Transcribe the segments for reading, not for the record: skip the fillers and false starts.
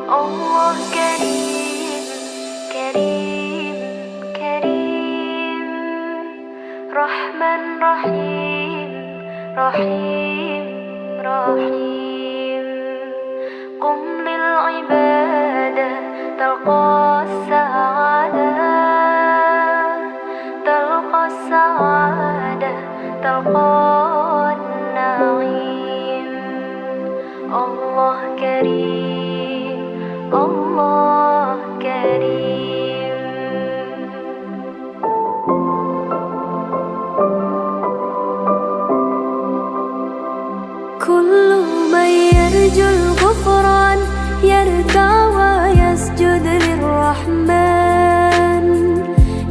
Allah Karim, Karim, Karim, Rahman Rahim, Rahim, Rahim. Qum lil ibadah talqa sa'adah, talqa sa'adah, talqa na'im. Allah Karim, Allah Karim. Kullu man yarjul ghufran yarka wa yasjud lirrahman,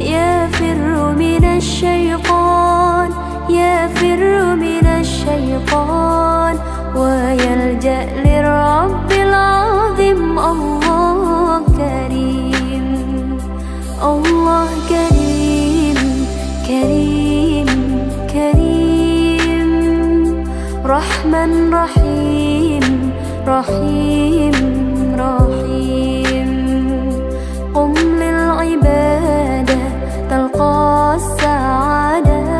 yafirru minash shaytan, yafirru minash shaytan, wa yalja lirabbil azim. Allah Karim, Allah Karim, Karim, Karim, Rahman Rahim, Rahim, Rahim. Qum lil ibadah talqa sa'adah,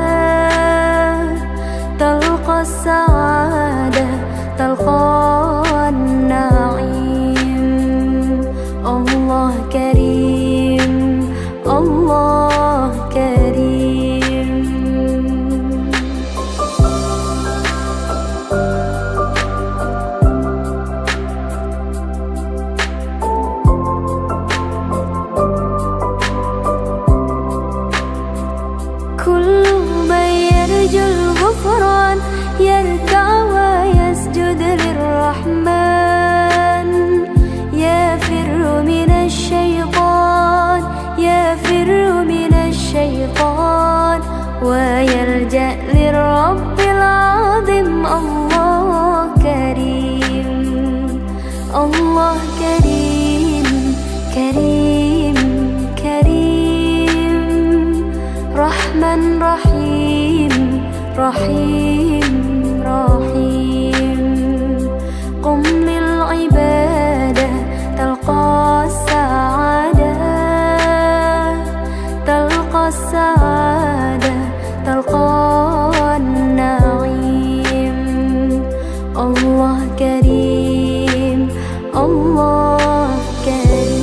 talqa sa'adah, talqa na'im. Allah Karim, Allah Karim. Kullu man yarjul ghufran yarka wa yasjud lirrahman, yafirru minash shaytan, yafirru minash shaytan, wa yalja lirabbil azim. Allah Karim, Allah Karim, Karim, Karim, Rahman Rahim, Rahim, Rahim. Qum lil ibadah talqa sa'adah, talqa sa'adah, talqa na'im. Allah Karim, Allah Karim.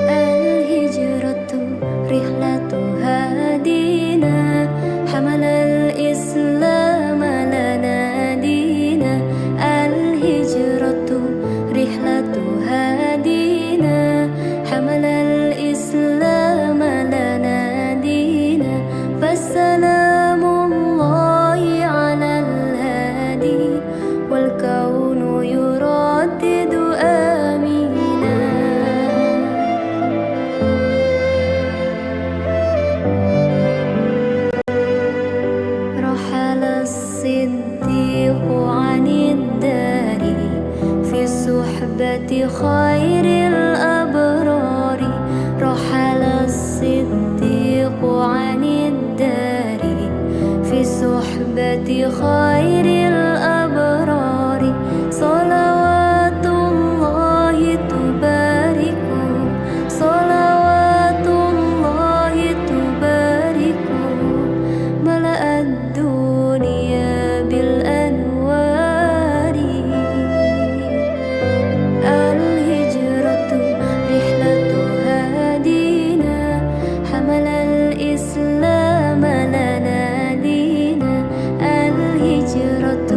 Al-hijratu rihlatu hadina, hamalal islam lana dina. Al-hijratu rihlatu hadina, hamalal islam lana dina. Fassalamullahi alal hadi, wal kaunu yuraddidu amina. رحل الصديق عن الدار في صحبة خير الأبرار. رحل الصديق عن الدار في صحبة خير الأبرار. صلوات الله تبارك، صلوات الله تبارك، ملأ الدنيا بالأنوار. الهجرة رحلة هادينا، حمل الإسلام لنا دينا. الهجرة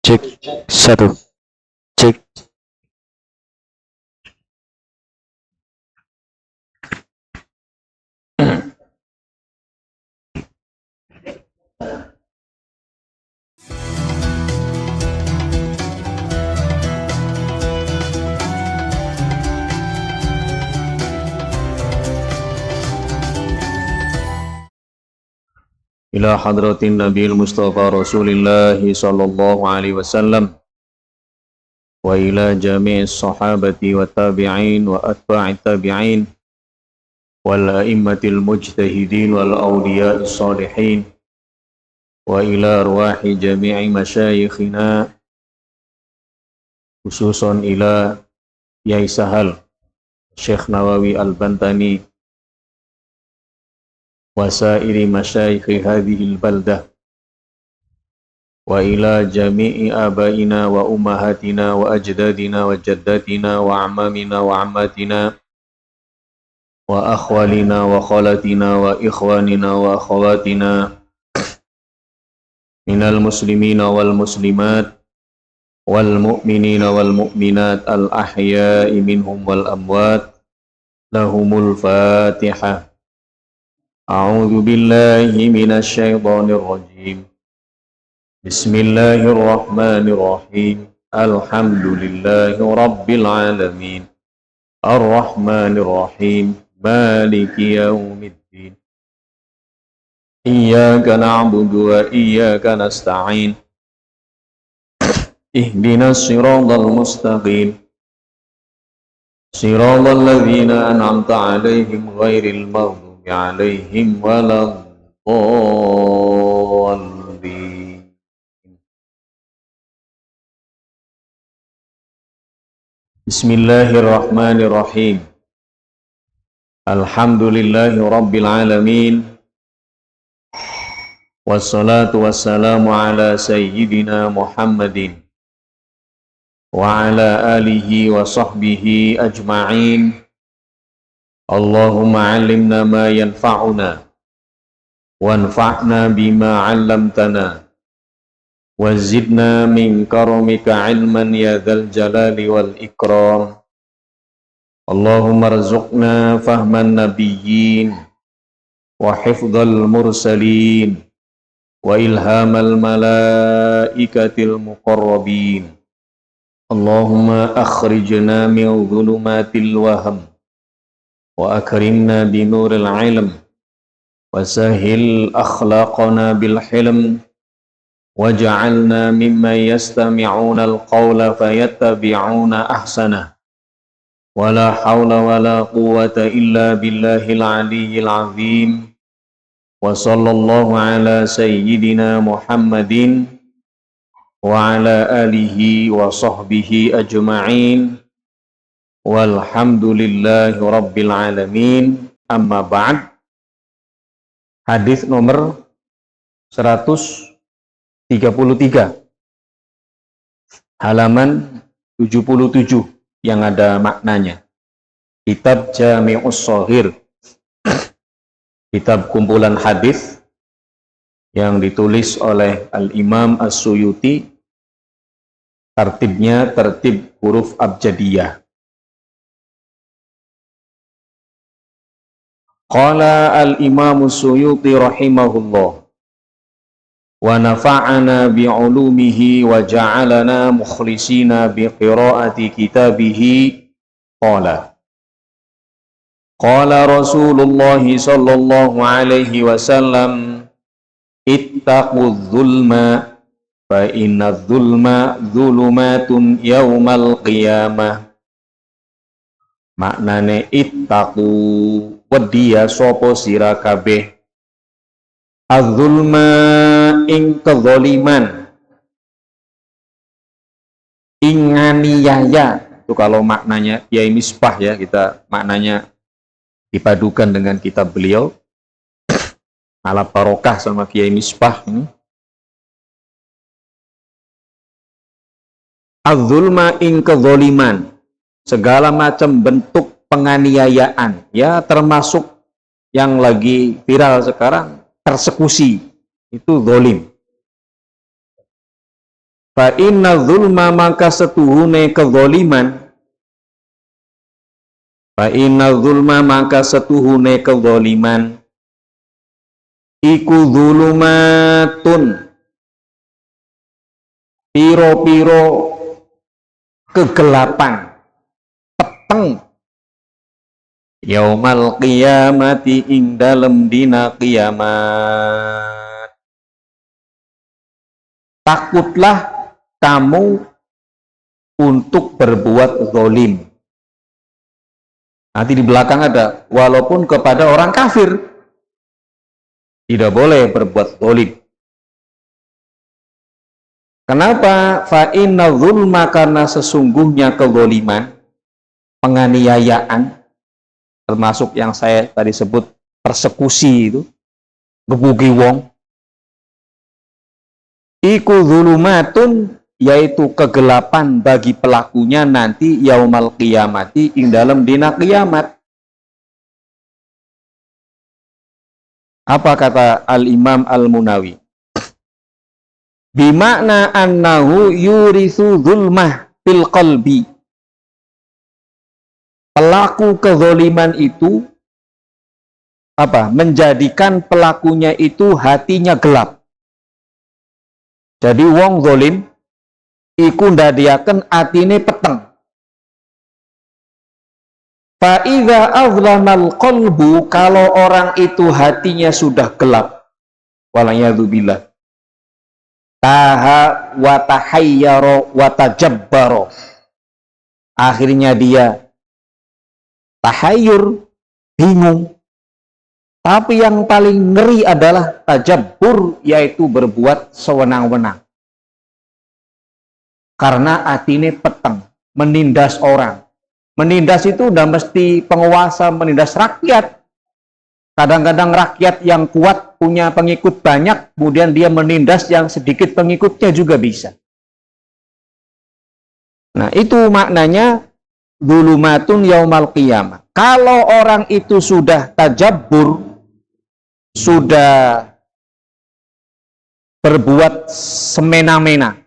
Cek satu, cek. Ila hadratin Nabiul Mustafa Rasulillahi sallallahu alaihi wasallam wa ila jami'is sahabati wa tabi'in wa atba'it tabi'in wal a'immatil mujtahidin wal awliya'is salihin wa ila arwahi jami'i masyayikhina khususan ila Yai Sahal Syekh Nawawi Al-Bantani wasairi masyayikhi hadhil baldah wa ila jami'i abaina wa ummahatina wa ajdadina wa jaddatina wa amamina wa ammatina wa akhwalina wa khalatina wa ikhwanina wa akhawatina minal muslimina wal muslimat wal mu'minina wal mu'minat al ahya'i minhum wal amwat lahumul fatihah. أعوذ بالله من الشيطان الرجيم بسم الله الرحمن الرحيم الحمد لله رب العالمين الرحمن الرحيم مالك يوم الدين إياك نعبد وإياك نستعين اهدنا الصراط المستقيم صراط الذين أنعمت عليهم غير المغضوب عليهم ولا الضالين. بسم الله الرحمن الرحيم الحمد لله رب العالمين والصلاة والسلام على سيدنا محمد وعلى آله وصحبه أجمعين. Allahumma alimna ma yanfa'una wanfa'na bima 'allamtana wazidna min karamika ilman ya dzal jalali wal ikram. Allahumma rzuqna fahman nabiyyin wa hifdzal mursalin wa ilhamal malaikatil muqarrabin. Allahumma akhrijna min dhulumatil waham wa akrimna binuril ilm wa sahil akhlaqana bil hilm waj'alna mimman yastami'una al-qawla fayattabi'una ahsana wa la hawla wa la quwwata illa billahil aliyyil azim. Wa sallallahu ala sayyidina Muhammadin wa ala alihi wa sahbihi ajma'in. Walhamdulillahi rabbil alamin. Amma ba'd. Hadis nomor 133 halaman 77 yang ada maknanya. Kitab Jami'us Shaghir, kitab kumpulan hadis yang ditulis oleh Al-Imam As-Suyuti. Tertibnya tertib huruf abjadiyah. Qala al-Imam As-Suyuti rahimahullah wa nafa'ana bi'ulumihi wa ja'alana mukhlisina biqira'ati kitabihi. Qala Rasulullah sallallahu alaihi wasallam ittaqudz zulma fa inna zulma zulumatun yaumal qiyamah. Maknane ittaqu wadiya sopo sira kabeh az-zulma ing kezaliman inganiaya. Itu kalau maknanya Kiai Misbah ya, kita maknanya dipadukan dengan kitab beliau ala barokah sama Kiai Misbah ini. Az-zulma ing kezaliman, segala macam bentuk penganiayaan, ya termasuk yang lagi viral sekarang, persekusi, itu zalim. Fa inna zulma maka setuhune kezaliman. Fa inna zulma maka setuhune kezaliman. Iku zulumatun. Piro-piro kegelapan. Peteng. Yaumal qiyamati ing dalem dina kiamat. Takutlah kamu untuk berbuat zalim. Nanti di belakang ada, walaupun kepada orang kafir tidak boleh berbuat zalim. Kenapa? Fa inna zulma, karena sesungguhnya kezaliman, penganiayaan, termasuk yang saya tadi sebut persekusi itu, gebuki wong. Iku zulumatun, yaitu kegelapan bagi pelakunya nanti yaumal qiyamati ing dalam dina kiamat. Apa kata Al-Imam Al-Munawi? Bimakna annahu yurisu zulmah fil qalbi. Pelaku kezaliman itu apa? Menjadikan pelakunya itu hatinya gelap. Jadi wong zalim iku ndadiaken atine peteng. Fa idza azlamal qalbu, kalau orang itu hatinya sudah gelap, walayadzubillah, taha wa tahayyara wa tajabbara, akhirnya dia tahayyur, bingung. Tapi yang paling ngeri adalah tajabbur, yaitu berbuat sewenang-wenang. Karena atine peteng, menindas orang. Menindas itu udah mesti penguasa menindas rakyat. Kadang-kadang rakyat yang kuat punya pengikut banyak, kemudian dia menindas yang sedikit pengikutnya juga bisa. Nah, itu maknanya zulumatun yaumal qiyamah. Kalau orang itu sudah tajabbur, sudah berbuat semena-mena,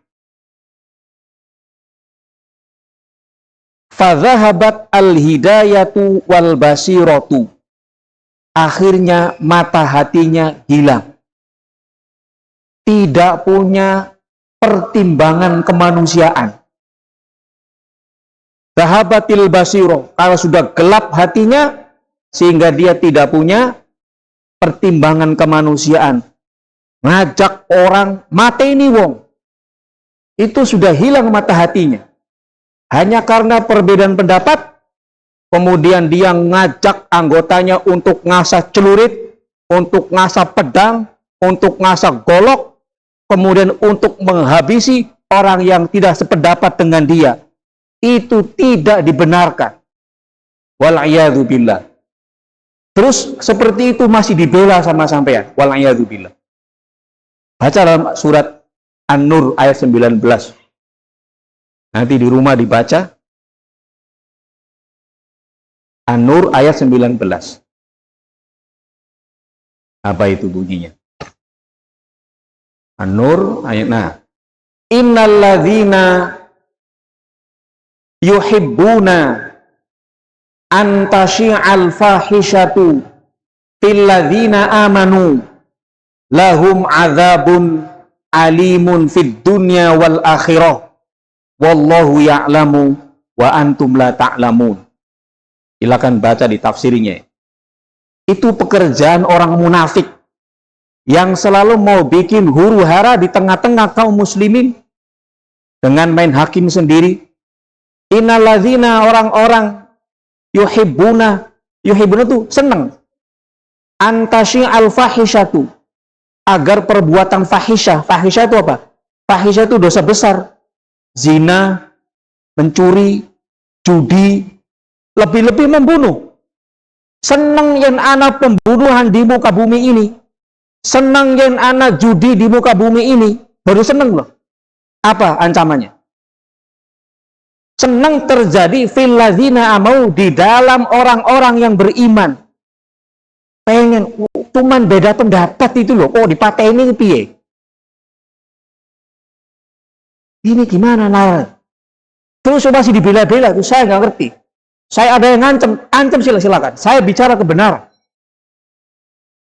fadhahabat al-hidayatu wal basiratu, akhirnya mata hatinya hilang, tidak punya pertimbangan kemanusiaan. Dhahabatil basiro, kalau sudah gelap hatinya sehingga dia tidak punya pertimbangan kemanusiaan, ngajak orang mateni wong, itu sudah hilang mata hatinya. Hanya karena perbedaan pendapat, kemudian dia ngajak anggotanya untuk ngasah celurit, untuk ngasah pedang, untuk ngasah golok, kemudian untuk menghabisi orang yang tidak sependapat dengan dia. Itu tidak dibenarkan. Wal'iyadzubillah. Terus seperti itu masih dibela sama sampean. Wal'iyadzubillah. Baca dalam surat An-Nur ayat 19. Nanti di rumah dibaca. An-Nur ayat 19. Apa itu bunyinya? An-Nur ayat, nah. Innalladzina yuhibbuna antasyi'al fahishatu fil ladzina amanu lahum adzabun alimun fid dunya wal akhirah wallahu ya'lamu wa antum la ta'lamun. Silakan baca di tafsirnya. Itu pekerjaan orang munafik yang selalu mau bikin huru-hara di tengah-tengah kaum muslimin dengan main hakim sendiri. Innalladzina, orang-orang yuhibbuna tuh seneng antasyi'al fahishatu, agar perbuatan fahisyah. Fahisyah itu apa? Fahisyah itu dosa besar. Zina, mencuri, judi, lebih-lebih membunuh. Seneng yen ana pembunuhan di muka bumi ini. Seneng yen ana judi di muka bumi ini. Baru seneng loh. Apa ancamannya? Senang terjadi fil ladzina amau, di dalam orang-orang yang beriman. Pengen, cuman beda pendapat itu loh. Oh, dipateni piye? Ini gimana Nara? Terus masih dibela-bela, itu saya nggak ngerti. Saya ada yang ancam silakan. Saya bicara kebenaran.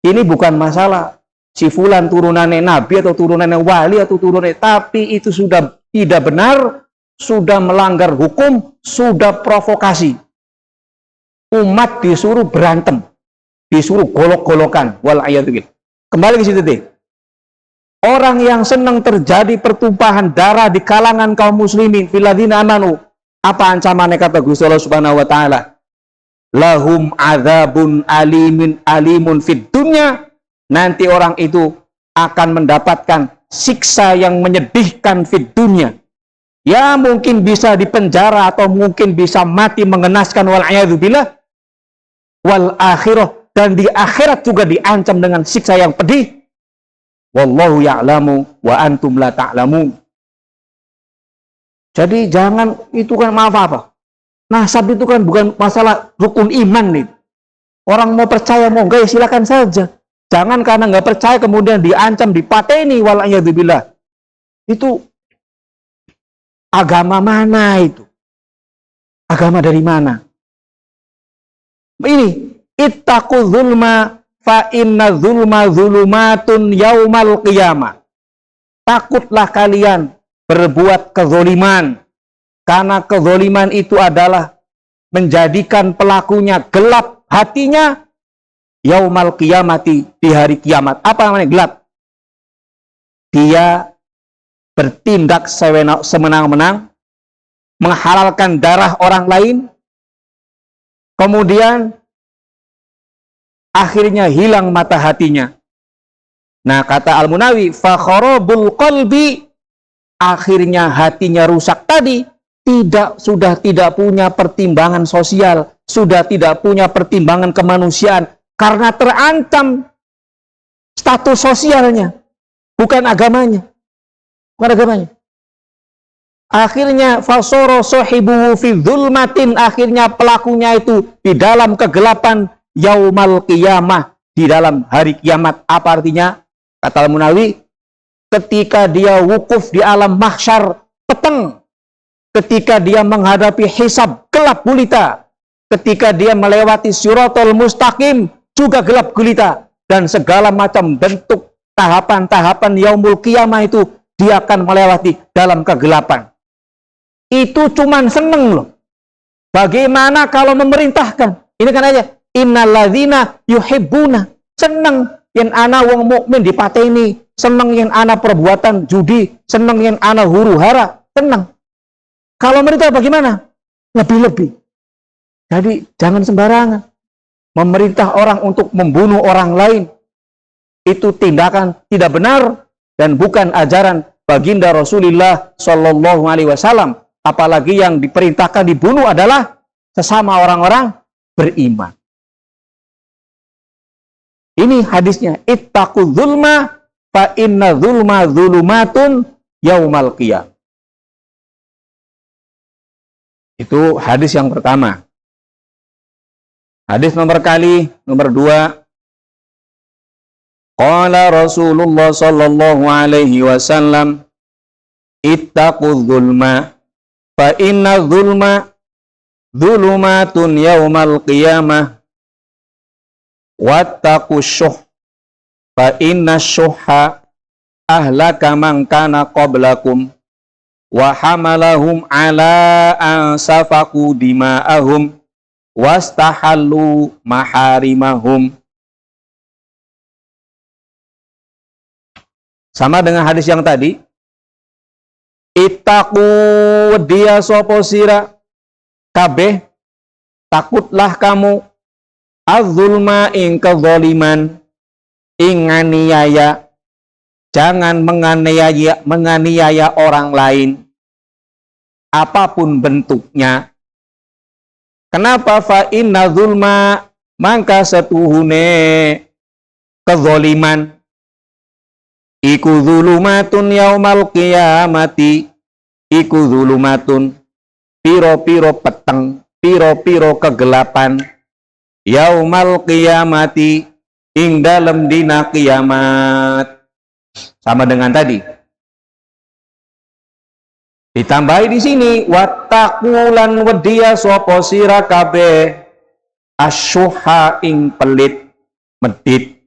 Ini bukan masalah si fulan turunannya nabi atau turunannya wali atau turunannya, tapi itu sudah tidak benar, sudah melanggar hukum, sudah provokasi. Umat disuruh berantem, disuruh golok-golokan. Wal'ayadubillah. Kembali ke situ deh. Orang yang senang terjadi pertumpahan darah di kalangan kaum muslimin, filadzina amanu, apa ancamannya kata Gusti Allah Subhanahu wa taala? Lahum adzabun alimun fid dunya. Nanti orang itu akan mendapatkan siksa yang menyedihkan fid dunya. Ya mungkin bisa dipenjara atau mungkin bisa mati mengenaskan wal'ayadubillah. Wal akhirah, dan di akhirat juga diancam dengan siksa yang pedih. Wallahu ya'lamu wa antum la ta'lamun. Jadi jangan, itu kan maaf apa. Nasab itu kan bukan masalah rukun iman nih. Orang mau percaya mau enggak ya silakan saja. Jangan karena nggak percaya kemudian diancam, dipateni wal'ayadubillah. Itu agama mana itu? Agama dari mana? Ini ittaqu zulma fa inna zulma zulumatun yaumal qiyamah. Takutlah kalian berbuat kezoliman, karena kezoliman itu adalah menjadikan pelakunya gelap hatinya yaumal qiyamati, di hari kiamat. Apa namanya gelap? Dia bertindak semenang-menang, menghalalkan darah orang lain, kemudian akhirnya hilang mata hatinya. Nah, kata Al-Munawi, fa kharabul qalbi, akhirnya hatinya rusak tadi, sudah tidak punya pertimbangan sosial, sudah tidak punya pertimbangan kemanusiaan, karena terancam status sosialnya, bukan agamanya. Bukan agamanya. Akhirnya fasara sahibuhu fi dzulmatin, akhirnya pelakunya itu di dalam kegelapan yaumal qiyamah, di dalam hari kiamat. Apa artinya? Kata Al-Munawi, ketika dia wukuf di alam mahsyar peteng, ketika dia menghadapi hisab gelap gulita, ketika dia melewati siratal mustaqim juga gelap gulita, dan segala macam bentuk tahapan-tahapan yaumul qiyamah itu dia akan melewati dalam kegelapan. Itu cuman seneng loh. Bagaimana kalau memerintahkan? Ini kan aja, innalladzina yuhibbuna, seneng yen ana wong mukmin dipateni, seneng yen ana perbuatan judi, seneng yen ana huru hara, seneng. Kalau merintah bagaimana? Lebih-lebih. Jadi jangan sembarangan. Memerintah orang untuk membunuh orang lain, itu tindakan tidak benar dan bukan ajaran baginda Rasulullah Shallallahu Alaihi Wasallam. Apalagi yang diperintahkan dibunuh adalah sesama orang-orang beriman. Ini hadisnya, ittaqu zulma fa inna zulma zulumatun yaumal qiyamah. Itu hadis yang pertama. Hadis nomor 2. Qala Rasulullah sallallahu alaihi wasallam, ittaqu zulma fa inna zulma zulumatun yaumal qiyamah wattaqu syuh fa inna syuhha ahlaka man kana qablakum wa hamalahum ala an safaku dima'ahum wastahallu maharimahum. Sama dengan hadis yang tadi. Ittaqu dia sopo sira kabeh, takutlah kamu az-zulma ing kezaliman, ing nganiaya, jangan menganiaya orang lain apapun bentuknya. Kenapa? Fa inna zulma, mangka setuhune kezaliman iku zulumatun yaumal qiyamati, iku zulumatun piro-piro peteng, piro-piro kegelapan yaumal qiyamati, ing dalem dina kiamat. Sama dengan tadi. Ditambahi di sini wattaqulan wedya sapa sira kabeh asyuha ing pelit medit.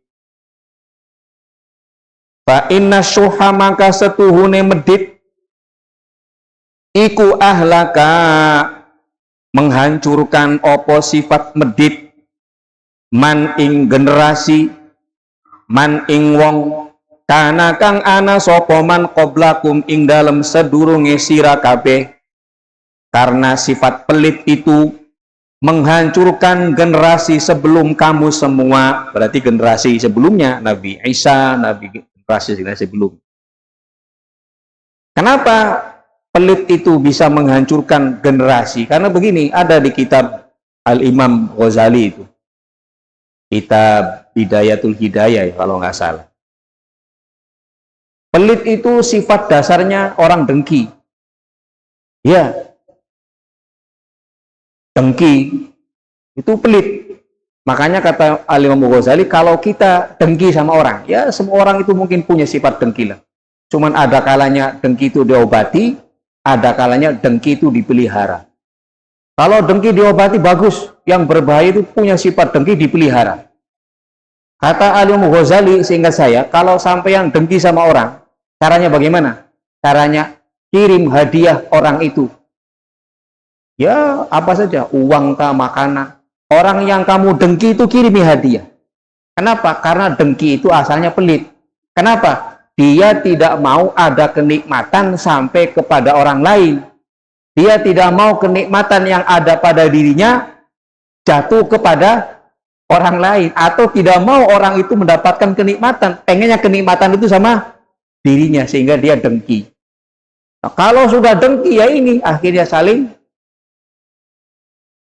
Fa inna syuha maka setuhune medit iku ahlaka menghancurkan opo sifat medit man ing generasi man ing wong kana kang ana sapa man qablakum ing dalem sedurunge sira kabeh. Karena sifat pelit itu menghancurkan generasi sebelum kamu semua, berarti generasi sebelumnya Nabi Isa, generasi sebelum. Kenapa pelit itu bisa menghancurkan generasi? Karena begini, ada di kitab Al-Imam Ghazali itu, kitab Bidayatul Hidayah ya, kalau nggak salah. Pelit itu sifat dasarnya orang dengki. Ya, dengki itu pelit. Makanya kata Al-Imam Ghazali, kalau kita dengki sama orang, ya semua orang itu mungkin punya sifat dengki lah. Cuman ada kalanya dengki itu diobati, ada kalanya dengki itu dipelihara. Kalau dengki diobati bagus, yang berbahaya itu punya sifat dengki dipelihara. Kata Al-Imam Ghazali, seingat saya, kalau sampai yang dengki sama orang, caranya bagaimana? Caranya kirim hadiah orang itu. Ya, apa saja, uang kah, makanan. Orang yang kamu dengki itu kirimi hadiah. Kenapa? Karena dengki itu asalnya pelit. Kenapa? Dia tidak mau ada kenikmatan sampai kepada orang lain. Dia tidak mau kenikmatan yang ada pada dirinya jatuh kepada orang lain, atau tidak mau orang itu mendapatkan kenikmatan, pengennya kenikmatan itu sama dirinya, sehingga dia dengki. Nah, kalau sudah dengki ya ini akhirnya saling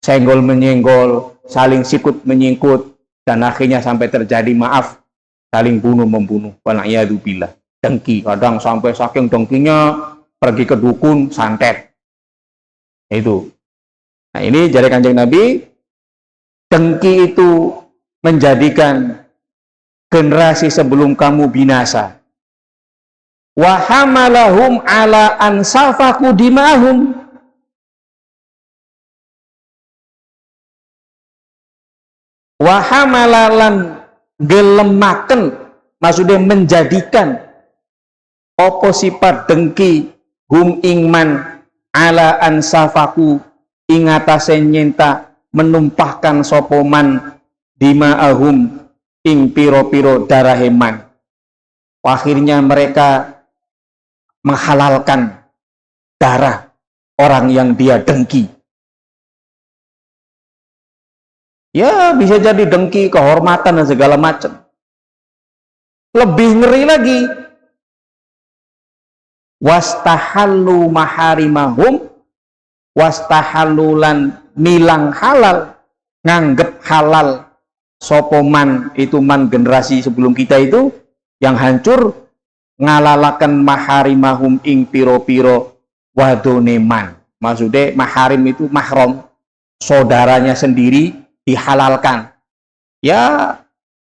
senggol menyenggol, saling sikut menyingkut, dan akhirnya sampai terjadi maaf saling bunuh membunuh. Wala'iyadzubillah. Dengki, kadang sampai saking dengkinya pergi ke dukun santet. Itu. Nah, ini jari Kanjeng Nabi, dengki itu menjadikan generasi sebelum kamu binasa. Wa hamalahum ala ansafaku dimahum. Wa hamalalan gelemaken, maksudnya menjadikan opo sifat dengki hum ingman ala ansafaku ingatase nyenta menumpahkan sopoman dima'ahum ing piro-piro daraheman. Akhirnya mereka menghalalkan darah orang yang dia dengki. Ya, bisa jadi dengki, kehormatan dan segala macam. Lebih ngeri lagi, wastahallu maharimahum, wastahallulan nilang halal, nganggep halal sopoman itu man generasi sebelum kita itu yang hancur, ngalalakan maharimahum ing piro-piro wadoneman. Maksudnya maharim itu mahram, saudaranya sendiri dihalalkan. Ya,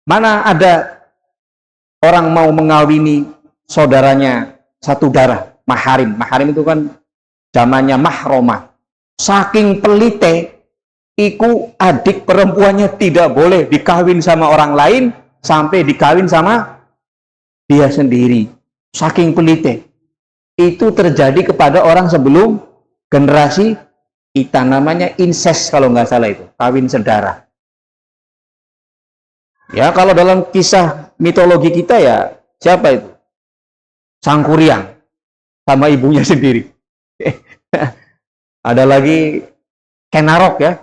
mana ada orang mau mengawini saudaranya satu darah, maharim. Maharim itu kan zamannya mahromah. Saking pelite, iku adik perempuannya tidak boleh dikawin sama orang lain sampai dikawin sama dia sendiri. Saking pelite. Itu terjadi kepada orang sebelum generasi kita, namanya incest kalau nggak salah itu, kawin sedara. Ya, kalau dalam kisah mitologi kita ya, siapa itu? Sangkuriang sama ibunya sendiri. Ada lagi Kenarok ya,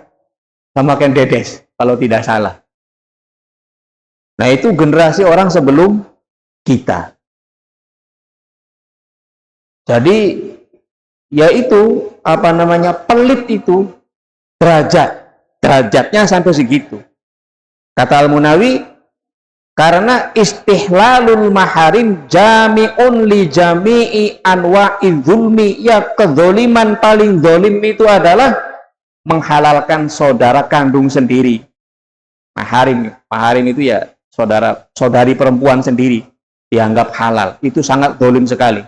sama Ken Dedes kalau tidak salah. Nah, itu generasi orang sebelum kita. Jadi yaitu apa namanya, pelit itu derajatnya sampai segitu. Kata Al-Munawi, karena istihlalul maharim jami'un li jami'i anwa'i zulmi, ya kezoliman paling zolim itu adalah menghalalkan saudara kandung sendiri. Maharim itu ya saudari perempuan sendiri dianggap halal, itu sangat zolim sekali.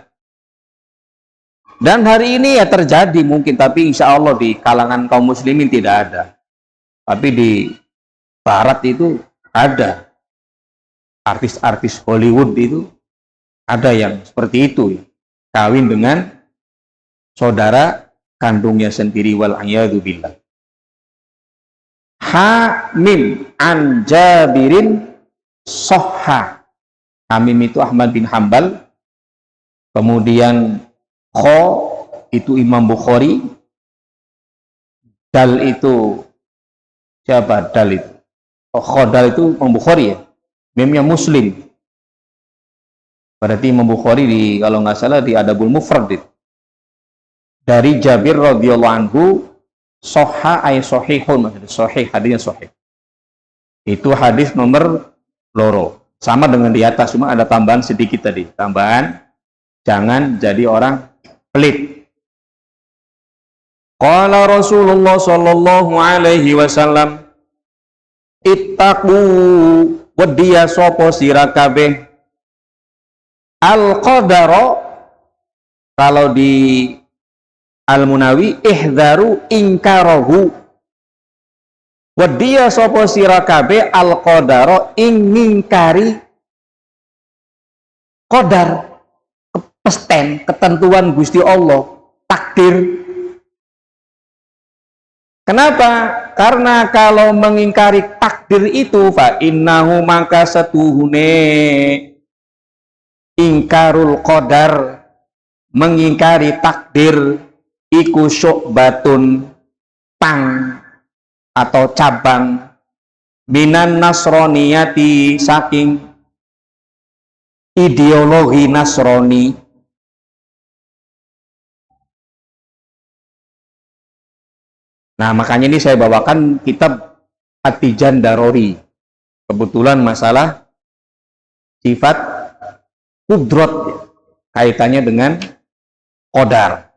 Dan hari ini ya terjadi mungkin, tapi insya Allah di kalangan kaum muslimin tidak ada. Tapi di barat itu ada. Artis-artis Hollywood itu ada yang seperti itu ya. Kawin dengan saudara kandungnya sendiri, wal-a'yadu billah. Hamim an Jabirin sohha. Hamim itu Ahmad bin Hambal. Kemudian Kho itu Imam Bukhari. Dal itu siapa? Dal itu. Kho dal itu Imam Bukhari ya. Mimnya Muslim. Berarti Imam Bukhari di, kalau nggak salah di Adabul Mufrad itu. Dari Jabir radhiyallahu anhu, soha ay sohihun, maksudnya sohih, hadisnya sohih. Itu hadis nomor loro. Sama dengan di atas, cuma ada tambahan sedikit tadi. Tambahan, jangan jadi orang pelit. Qala Rasulullah sallallahu alaihi wasallam, ittaqu wadiya sopo sira kabeh al-qadara. Kalau di Al-Munawi, ihdaru ingkarahu. Wadiya sopo sira kabeh al-qadara ing ngingkari qadar, kepesten, ketentuan Gusti Allah, takdir. Kenapa? Karena kalau mengingkari takdir itu, fa innahu maka setuhune ingkarul qadar, mengingkari takdir, iku syu'batun, pang atau cabang, minan nasroniyati, saking ideologi Nasrani. Nah, makanya ini saya bawakan kitab At-Tijan Darori. Kebetulan masalah sifat kudrat, kaitannya dengan qadar.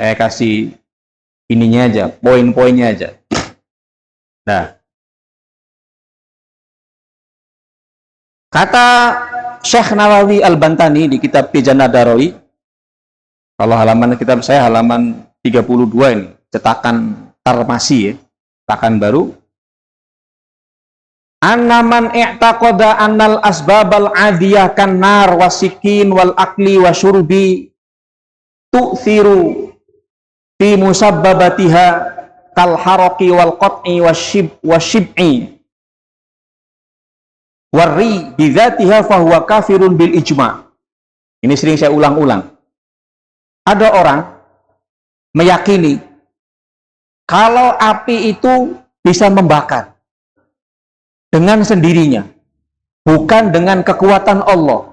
Saya kasih ininya aja, poin-poinnya aja. Nah, kata Syekh Nawawi Al-Bantani di kitab Tijan Darori, kalau halaman kitab saya halaman 32 ini, cetakan Tarmasi ya, cetakan baru. Annaman i'taqada annal asbabal adiyah kan nar wasikin wal akli wa syurbi tu'thiru fi musabbabatiha kal haraqi wal qat'i wasyib'i warri bidzatiha fahuwa kafirun bil ijma'. Ini sering saya ulang-ulang. Ada orang meyakini kalau api itu bisa membakar dengan sendirinya, bukan dengan kekuatan Allah.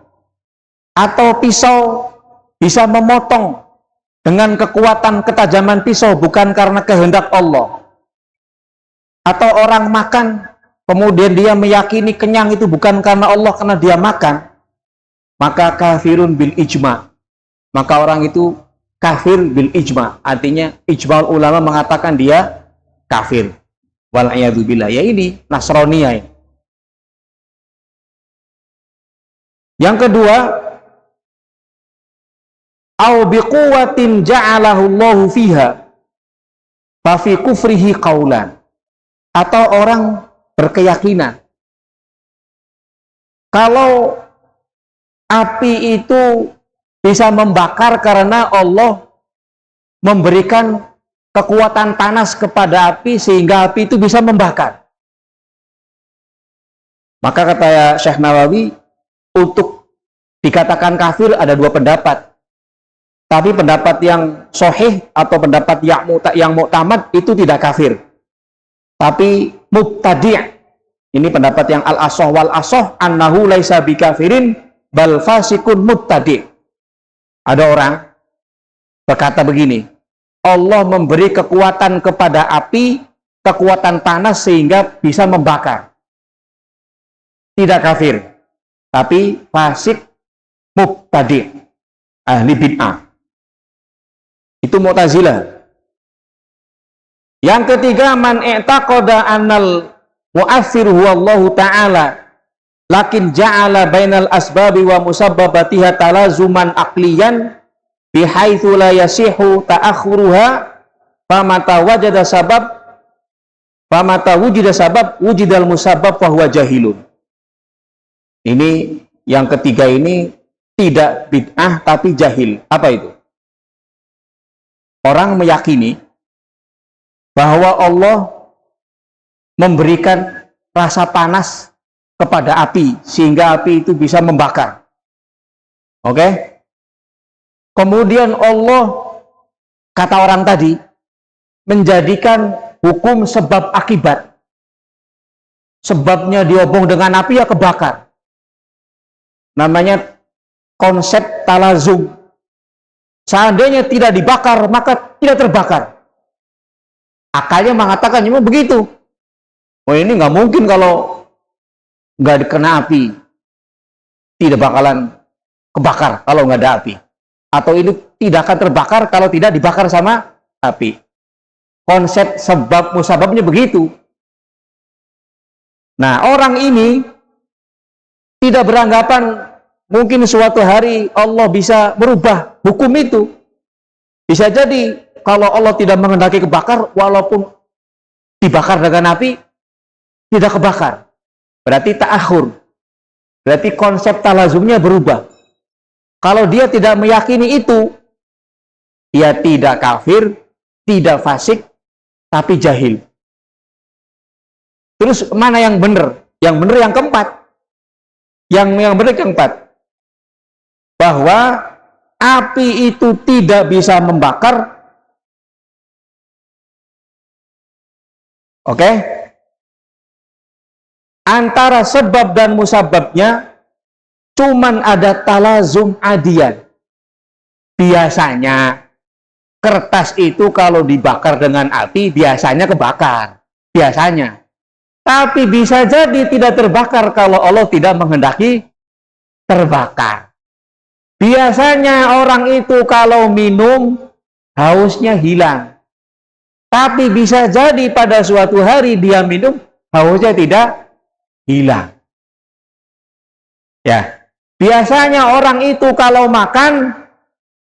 Atau pisau bisa memotong dengan kekuatan ketajaman pisau, bukan karena kehendak Allah. Atau orang makan, kemudian dia meyakini kenyang itu bukan karena Allah, karena dia makan, maka kafirun bil ijma'. Maka orang itu kafir bil ijma', artinya ijma' ulama mengatakan dia kafir. Wal'iyadu billah. Ya ini Nasraniyah. Yang kedua, au biquwatin ja'alahu Allahu fiha fa fi kufrihi qaulan. Atau orang berkeyakinan kalau api itu bisa membakar karena Allah memberikan kekuatan panas kepada api sehingga api itu bisa membakar. Maka kata Syekh Nawawi, untuk dikatakan kafir ada dua pendapat. Tapi pendapat yang sahih atau pendapat yang mu'tamad itu tidak kafir. Tapi mubtadi'. Ini pendapat yang al-asah wal asah annahu laisa bikafirin bal fasikun mubtadi'. Ada orang berkata begini, Allah memberi kekuatan kepada api, kekuatan panas sehingga bisa membakar. Tidak kafir, tapi fasik mubtadi', ahli bid'ah. Itu Mu'tazilah. Yang ketiga, man i'taqada annal mu'athir huwa Allah ta'ala lakin ja'ala bainal asbabi wa musabbabatiha talazuman aqliyan bihaitsu la yasihu ta'akhuruha famata wujida sabab wujidal musabbab fahuwa jahilun. Ini yang ketiga ini tidak bid'ah tapi jahil. Apa itu? Orang meyakini bahwa Allah memberikan rasa panas kepada api sehingga api itu bisa membakar. Oke? Kemudian Allah, kata orang tadi, menjadikan hukum sebab akibat. Sebabnya diobong dengan api ya kebakar. Namanya konsep talazum. Seandainya tidak dibakar, maka tidak terbakar. Akalnya mengatakan memang begitu. Oh ini nggak mungkin kalau nggak dikena api, tidak bakalan kebakar kalau nggak ada api. Atau ini tidak akan terbakar kalau tidak dibakar sama api. Konsep sebab musababnya begitu. Nah, orang ini tidak beranggapan mungkin suatu hari Allah bisa merubah hukum itu. Bisa jadi kalau Allah tidak menghendaki kebakar, walaupun dibakar dengan api, tidak kebakar. Berarti ta'akhur. Berarti konsep talazumnya berubah. Kalau dia tidak meyakini itu, dia tidak kafir, tidak fasik, tapi jahil. Terus mana yang benar? Yang benar yang keempat. Yang benar yang keempat. Bahwa api itu tidak bisa membakar. Oke? Antara sebab dan musababnya cuman ada talazum adian. Biasanya kertas itu kalau dibakar dengan api biasanya kebakar. Biasanya. Tapi bisa jadi tidak terbakar kalau Allah tidak menghendaki terbakar. Biasanya orang itu kalau minum hausnya hilang. Tapi bisa jadi pada suatu hari dia minum hausnya tidak hilang. Ya, biasanya orang itu kalau makan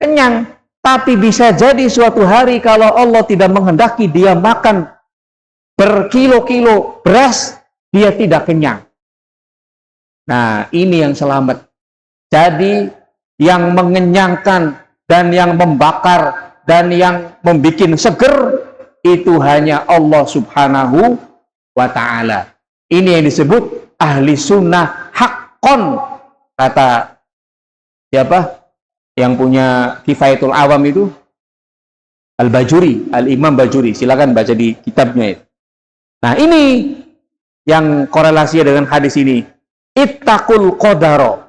kenyang, tapi bisa jadi suatu hari kalau Allah tidak menghendaki dia makan berkilo-kilo beras, dia tidak kenyang. Nah, ini yang selamat. Jadi yang mengenyangkan dan yang membakar dan yang membuat seger itu hanya Allah Subhanahu wa ta'ala. Ini yang disebut ahli sunnah haqqon. Kata siapa? Yang punya Kifayatul Awam itu Al-Bajuri, Al-Imam Bajuri. Silakan baca di kitabnya itu. Nah, ini yang korelasinya dengan hadis ini. Ittaqul qadara.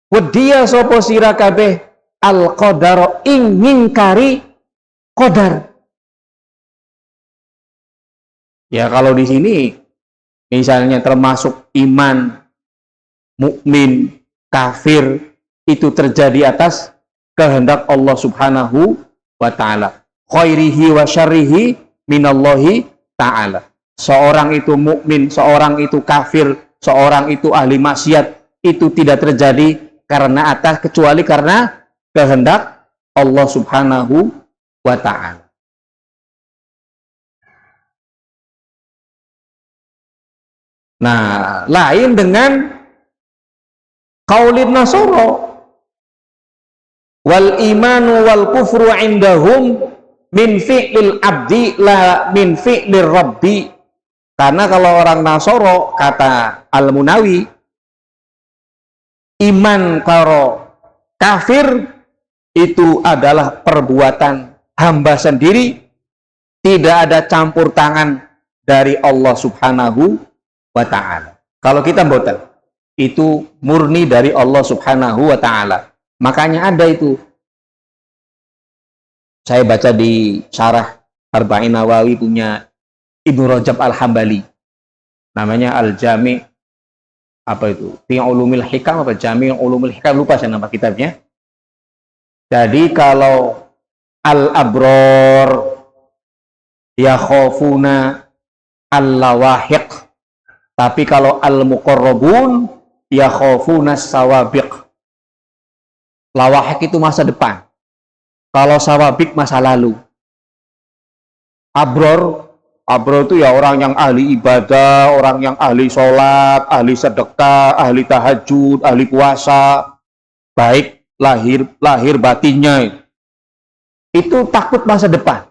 Wediya sapa sira kabeh al qadara ing ngingkari qadar. Ya kalau di sini misalnya termasuk iman, mukmin, kafir itu terjadi atas kehendak Allah Subhanahu wa ta'ala. Khairihi wa syarrihi minallahi ta'ala. Seorang itu mukmin, seorang itu kafir, seorang itu ahli maksiat, itu tidak terjadi karena atas kecuali karena kehendak Allah Subhanahu wa ta'ala. Nah, lain dengan qaulin nasara. Wal imanu wal kufru indahum min fi'lil abdi la min fi'lir rabbi. Karena kalau orang Nasoro, kata Al-Munawi, iman karo kafir itu adalah perbuatan hamba sendiri, tidak ada campur tangan dari Allah Subhanahu wa ta'ala. Kalau kita mboten, itu murni dari Allah Subhanahu wa ta'ala. Makanya ada itu, saya baca di syarah Arba'in Nawawi punya Ibnu Rajab Al-Hambali, namanya Al-Jami' apa itu? Fi Ulumil Hikam apa Jami' Ulumil Hikam, lupa saya nama kitabnya. Jadi kalau al-abror yakhafuna al-lawahiq, tapi kalau al-muqarrabun yakhafuna as-sawabiq. Lawahiq itu masa depan. Kalau sawabik masa lalu. Abror itu ya orang yang ahli ibadah, orang yang ahli sholat, ahli sedekah, ahli tahajud, ahli puasa, baik lahir batinnya. Itu takut masa depan.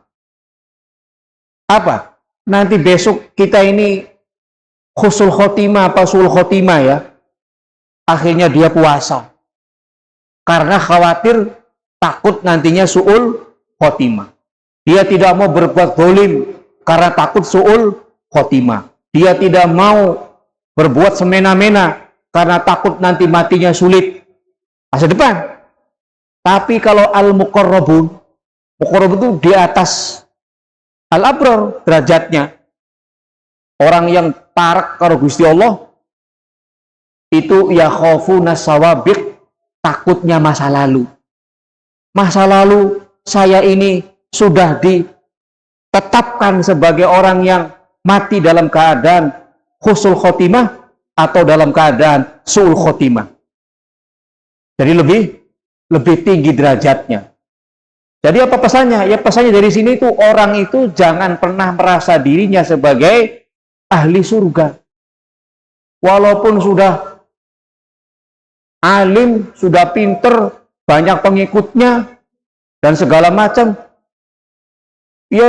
Apa? Nanti besok kita ini husnul khotimah apa sul khotimah ya. Akhirnya dia puasa. Karena khawatir takut nantinya su'ul khotimah. Dia tidak mau berbuat zalim karena takut su'ul khotimah. Dia tidak mau berbuat semena-mena karena takut nanti matinya sulit masa depan. Tapi kalau al-muqarrabun itu di atas al-abror derajatnya. Orang yang tarak karo Gusti Allah itu ya khafuna sawabiq, takutnya masa lalu. Masa lalu saya ini sudah ditetapkan sebagai orang yang mati dalam keadaan husnul khotimah atau dalam keadaan su'ul khotimah. Jadi lebih tinggi derajatnya. Jadi apa pesannya? Ya pesannya dari sini itu orang itu jangan pernah merasa dirinya sebagai ahli surga. Walaupun sudah alim, sudah pinter, banyak pengikutnya, dan segala macam. Ya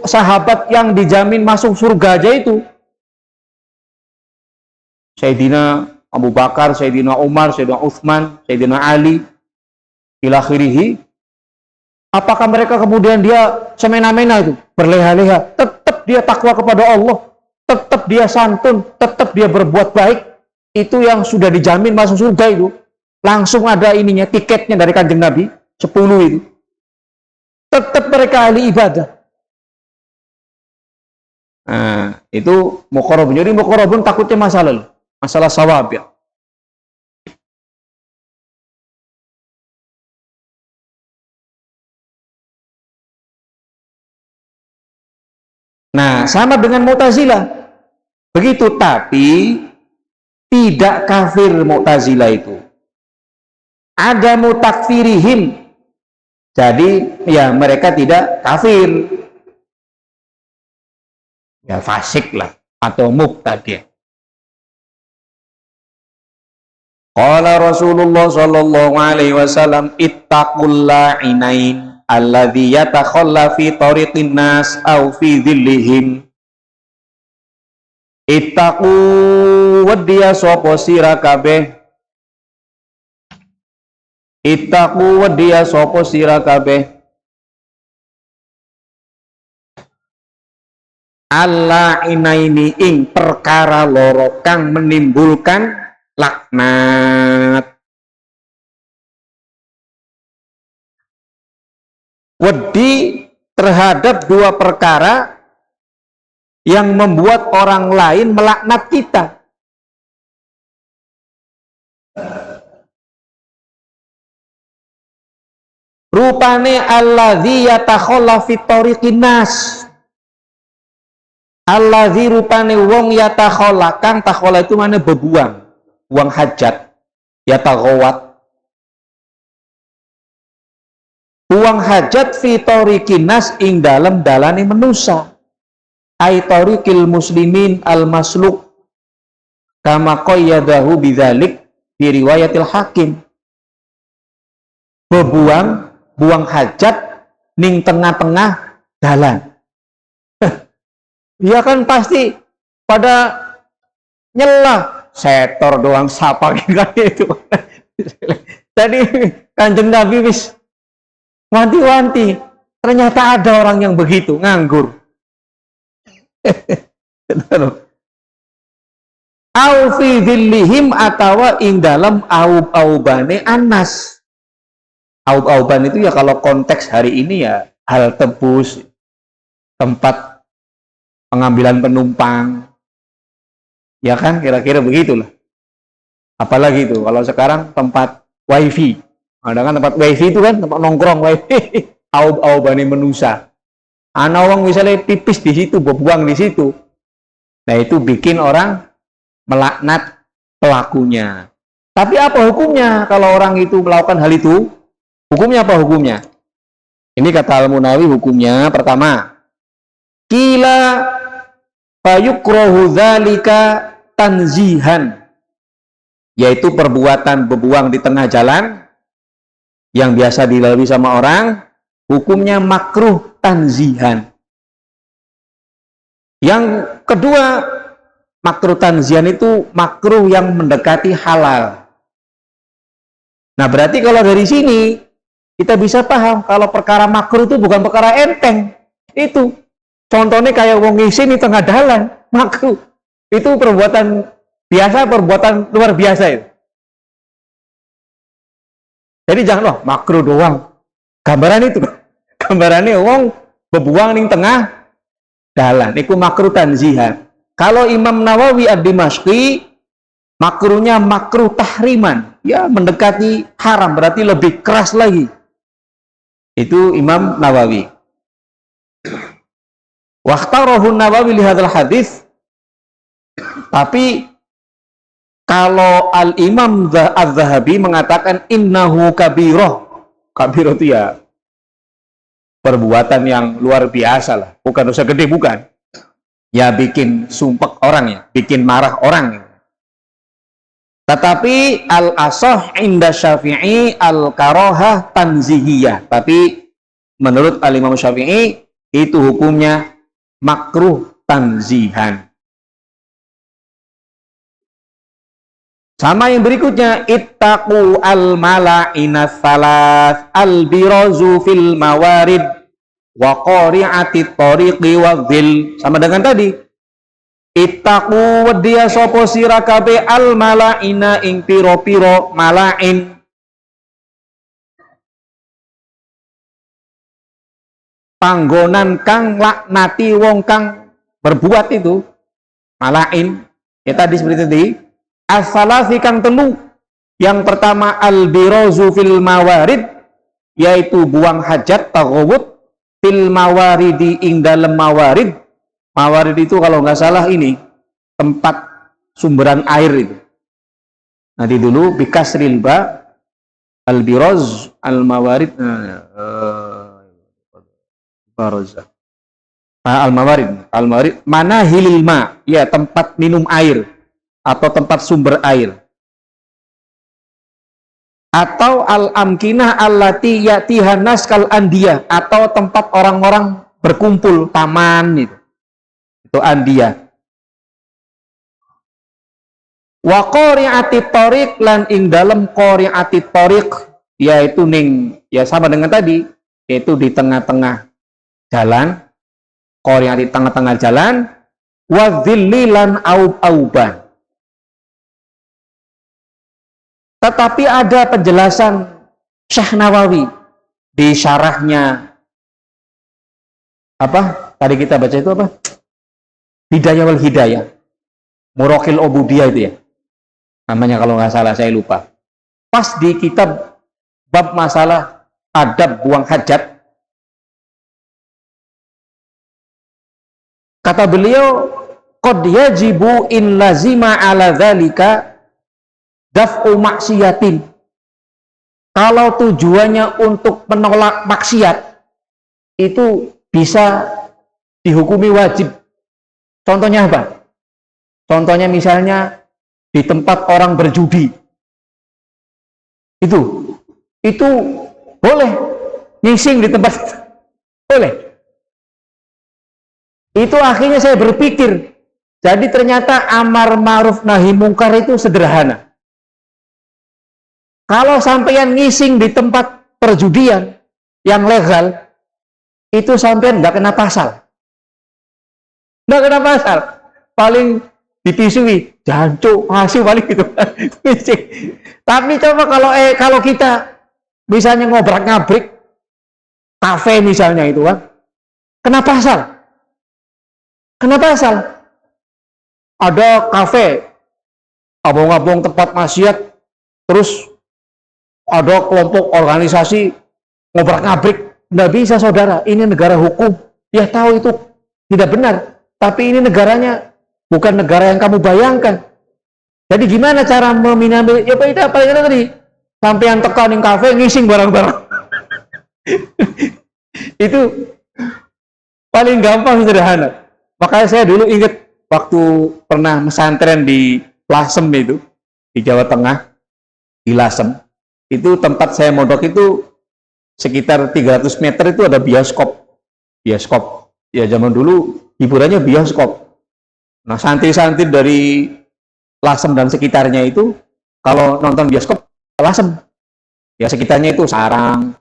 sahabat yang dijamin masuk surga aja itu. Sayyidina Abu Bakar, Sayyidina Umar, Sayyidina Utsman, Sayyidina Ali, ila akhirih. Apakah mereka kemudian dia semena-mena itu, berleha-leha? Tetap dia takwa kepada Allah, tetap dia santun, tetap dia berbuat baik. Itu yang sudah dijamin masuk surga itu. Langsung ada ininya, tiketnya dari Kanjeng Nabi, 10 itu. Tetap mereka ahli ibadah. Nah, itu muqarrabun. Jadi muqarrabun takutnya masalah sawab ya. Nah, sama dengan Mu'tazilah. Begitu, tapi tidak kafir Mu'tazilah itu. Ada mutakfirihim. Jadi, ya mereka tidak kafir. Ya fasik lah atau mubtadi'. Qala Rasulullah sallallahu alaihi wasallam ittaqul la'inain alladzi yatakhalla fi tariqin nas aw fi dhillihim. Ittaqu wadiya sapa sira kabeh. Ittaqu wadiya sapa sira kabeh. Al-la'inaini ing perkara loro kang menimbulkan laknat. Wedi terhadap dua perkara yang membuat orang lain melaknat kita. Rupane alladzi yatakhalla fi tariqin nas. Alladzi rupane wong yatakhalla, kang takhola itu mana bebuang, buang hajat, yataghawat. Buang hajat fi tariqin nas ing dalem dalane manusa. Ai tariqil muslimin al masluk kama qayyadahu bidzalik di riwayatil Hakim. Buang hajat ning tengah-tengah dalan. Dia kan pasti pada nyela, setor doang sapa gitu. Tadi Kanjeng Nabi wis wanti-wanti, ternyata ada orang yang begitu, nganggur. Au fi dhillihim atawa ing dalam aub-aubane anas. Aub-auban itu ya kalau konteks hari ini ya hal tebus, tempat pengambilan penumpang, ya kan, kira-kira begitulah. Apalagi itu kalau sekarang tempat wifi, ada kan tempat wifi itu kan tempat nongkrong wifi. Aub-aubane menusa. Ana wong misalnya pipis di situ, berbuang di situ. Nah itu bikin orang melaknat pelakunya. Tapi apa hukumnya kalau orang itu melakukan hal itu? Hukumnya apa hukumnya? Ini kata Al-Munawi hukumnya pertama, kila fayukrohu dzalika tanzihan, yaitu perbuatan berbuang di tengah jalan yang biasa dilalui sama orang, hukumnya makruh tanzihan. Yang kedua, makruh tanzihan itu makruh yang mendekati halal. Nah, berarti kalau dari sini kita bisa paham kalau perkara makruh itu bukan perkara enteng. Itu contohnya kayak wong ngisin di tengah jalan, makruh. Itu perbuatan biasa, perbuatan luar biasa itu. Jadi jangan loh makruh doang. Gambaran itu, gambarannya wong bebuang di tengah jalan. Itu makruh tanzihan. Kalau Imam Nawawi ad-Dimashqi, makruhnya makruh tahriman, ya mendekati haram, berarti lebih keras lagi. Itu Imam Nawawi. Waqtarahu Nawawi li hadzal hadis. Tapi kalau Al-Imam Az-Zahabi mengatakan innahu kabirah. Kabirah itu ya perbuatan yang luar biasa lah, bukan dosa gede, bukan. Ya bikin sumpek orang ya, bikin marah orang. Tetapi al-asah inda Syafi'i al-karahah tanzihiyah. Tapi menurut al-Imam Syafi'i itu hukumnya makruh tanzihan. Sama yang berikutnya, ittaqu al-mala'ina tsalas al-birazu fil mawarid wa qari'ati tariqi wa dhil. Sama dengan tadi. Ittaqu wadiya sapa sira kabeh al malaina ing pira-pira malain. Panggonan kang laknati wong kang berbuat itu malain. Ya tadi seperti tadi. As-salasi kang telu. Yang pertama al-birazu fil mawarid, yaitu buang hajat taghawud fil mawaridi ing dalem mawarid. Mawarid itu kalau nggak salah ini tempat sumberan air itu. Nanti dulu bikasril ba al-biraz al-mawarid al-mawarid mana hilil ma, ya tempat minum air atau tempat sumber air. Atau al-amkinah allati yatihan nas kal andiyah, atau tempat orang-orang berkumpul, taman itu. Itu andiyah. Wa qari'ati tariq lan ing dalem qari'ati tariq, yaitu ning ya sama dengan tadi, yaitu di tengah-tengah jalan, qari'ati tengah-tengah jalan, wa dhilli lan aub-auban. Tetapi ada penjelasan Syekh Nawawi di syarahnya apa? Tadi kita baca itu apa? Hidayah wal Hidayah, Muraqil Ubudiyah itu ya namanya kalau nggak salah, saya lupa. Pas di kitab bab masalah adab buang hajat, kata beliau, qad yajibu in lazima ala dzalika daf'u maksiatin. Kalau tujuannya untuk menolak maksiat, itu bisa dihukumi wajib. Contohnya apa? Contohnya misalnya di tempat orang berjudi. Itu boleh ngising di tempat boleh. Itu akhirnya saya berpikir, jadi ternyata amar ma'ruf nahi mungkar itu sederhana. Kalau sampean ngising di tempat perjudian yang legal, itu sampean nggak kena pasal. Nggak kena pasal. Paling dipisui, jancuk, masih paling gitu. Tapi coba kalau kita misalnya ngobrak-ngabrik kafe misalnya itu kan, kena pasal. Kena pasal. Ada kafe, abang-abang tempat maksiat, terus ada kelompok organisasi ngobrak-ngabrik. Nggak bisa saudara, ini negara hukum. Ya tahu itu tidak benar, tapi ini negaranya bukan negara yang kamu bayangkan. Jadi gimana cara meminamil? Ya Pak Ida, paling enak tadi sampean tekanin kafe ngising barang-barang. Itu paling gampang, sederhana. Makanya saya dulu ingat waktu pernah pesantren di Lasem itu, di Jawa Tengah, di Lasem. Itu tempat saya mondok itu sekitar 300 meter itu ada bioskop. Bioskop. Ya zaman dulu hiburannya bioskop. Nah, santri-santri dari Lasem dan sekitarnya itu kalau nonton bioskop Lasem. Ya sekitarnya itu Sarang,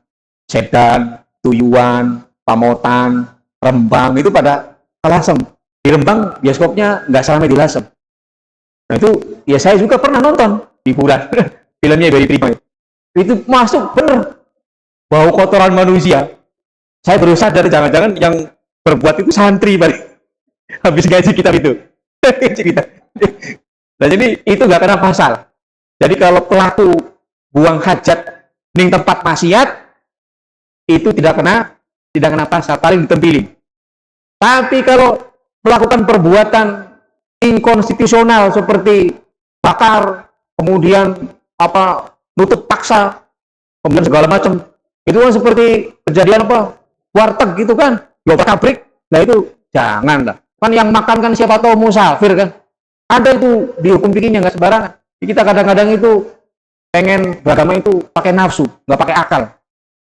Sedan, Tuyuan, Pamotan, Rembang, itu pada ke Lasem. Di Rembang bioskopnya nggak sampai di Lasem. Nah itu ya saya juga pernah nonton hiburan filmnya dari Prima. Itu masuk bener bau kotoran manusia. Saya baru sadar jangan-jangan yang berbuat itu santri balik habis ngaji kitab itu. Nah jadi itu nggak kena pasal. Jadi kalau pelaku buang hajat ning tempat maksiat itu tidak kena pasal, paling ditempilin. Tapi kalau melakukan perbuatan inkonstitusional seperti bakar, kemudian nutup paksa, kemudian segala macam, itu kan seperti kejadian warteg gitu kan, jual pabrik. Nah itu janganlah. Kan yang makan kan siapa tahu musafir kan. Ada itu dihukum bikinnya nggak sembarangan. Kita kadang-kadang itu pengen beragama itu pakai nafsu, nggak pakai akal,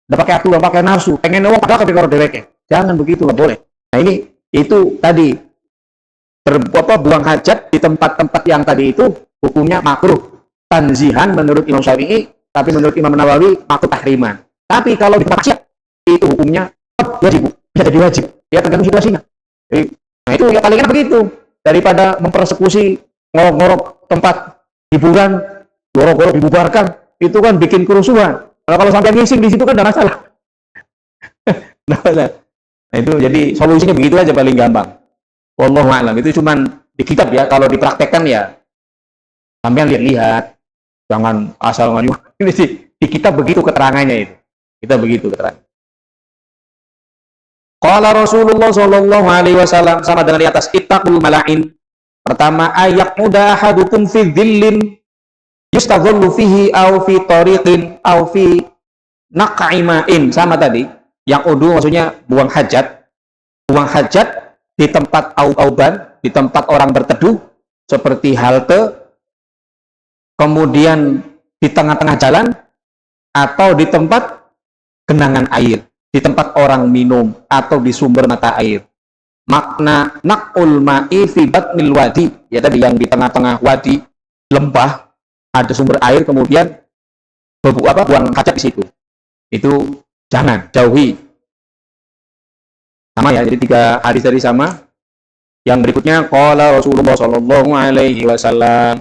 nggak pakai aturan, pakai nafsu, pengen uang padahal ketika deweke. Jangan begitu, nggak boleh. Nah ini itu tadi buang hajat di tempat-tempat yang tadi itu hukumnya makruh tanzihan menurut Imam Syafi'i, tapi menurut Imam Nawawi makruh tahriman. Tapi kalau di tempat maksiat itu hukumnya wajib, bisa jadi wajib. Ya tergantung situasinya. Nah itu ya paling enak begitu daripada mempersekusi ngorok-ngorok tempat hiburan, ngorok-ngorok dibubarkan, itu kan bikin kerusuhan. Kalau sampai ngising di situ kan tidak masalah. Nah itu jadi solusinya begitu aja paling gampang. Wallahu a'lam. Itu cuman di kitab ya, kalau dipraktekkan ya sampean lihat-lihat, jangan asal ngaju. Ini sih di kitab begitu keterangannya itu. Kita begitu keterangan. Qala Rasulullah sallallahu alaihi wasallam, sama dengan di atas, ittaqul mala'in. Pertama, ayak muda ahadukum fi dhillin yustadhallu fihi aw fi tariqin aw fi naq'ima'in. Sama tadi, yang udu maksudnya buang hajat. Buang hajat di tempat auban, di tempat orang berteduh seperti halte, kemudian di tengah-tengah jalan, atau di tempat genangan air, di tempat orang minum, atau di sumber mata air. Makna naqul ma'i fi batnil wadi, ya tadi yang di tengah-tengah wadi, lembah, ada sumber air, kemudian buang hajat di situ. Itu jangan, jauhi. Sama ya, jadi 3 hadis tadi sama. Yang berikutnya, qala Rasulullah sallallahu alaihi wasallam,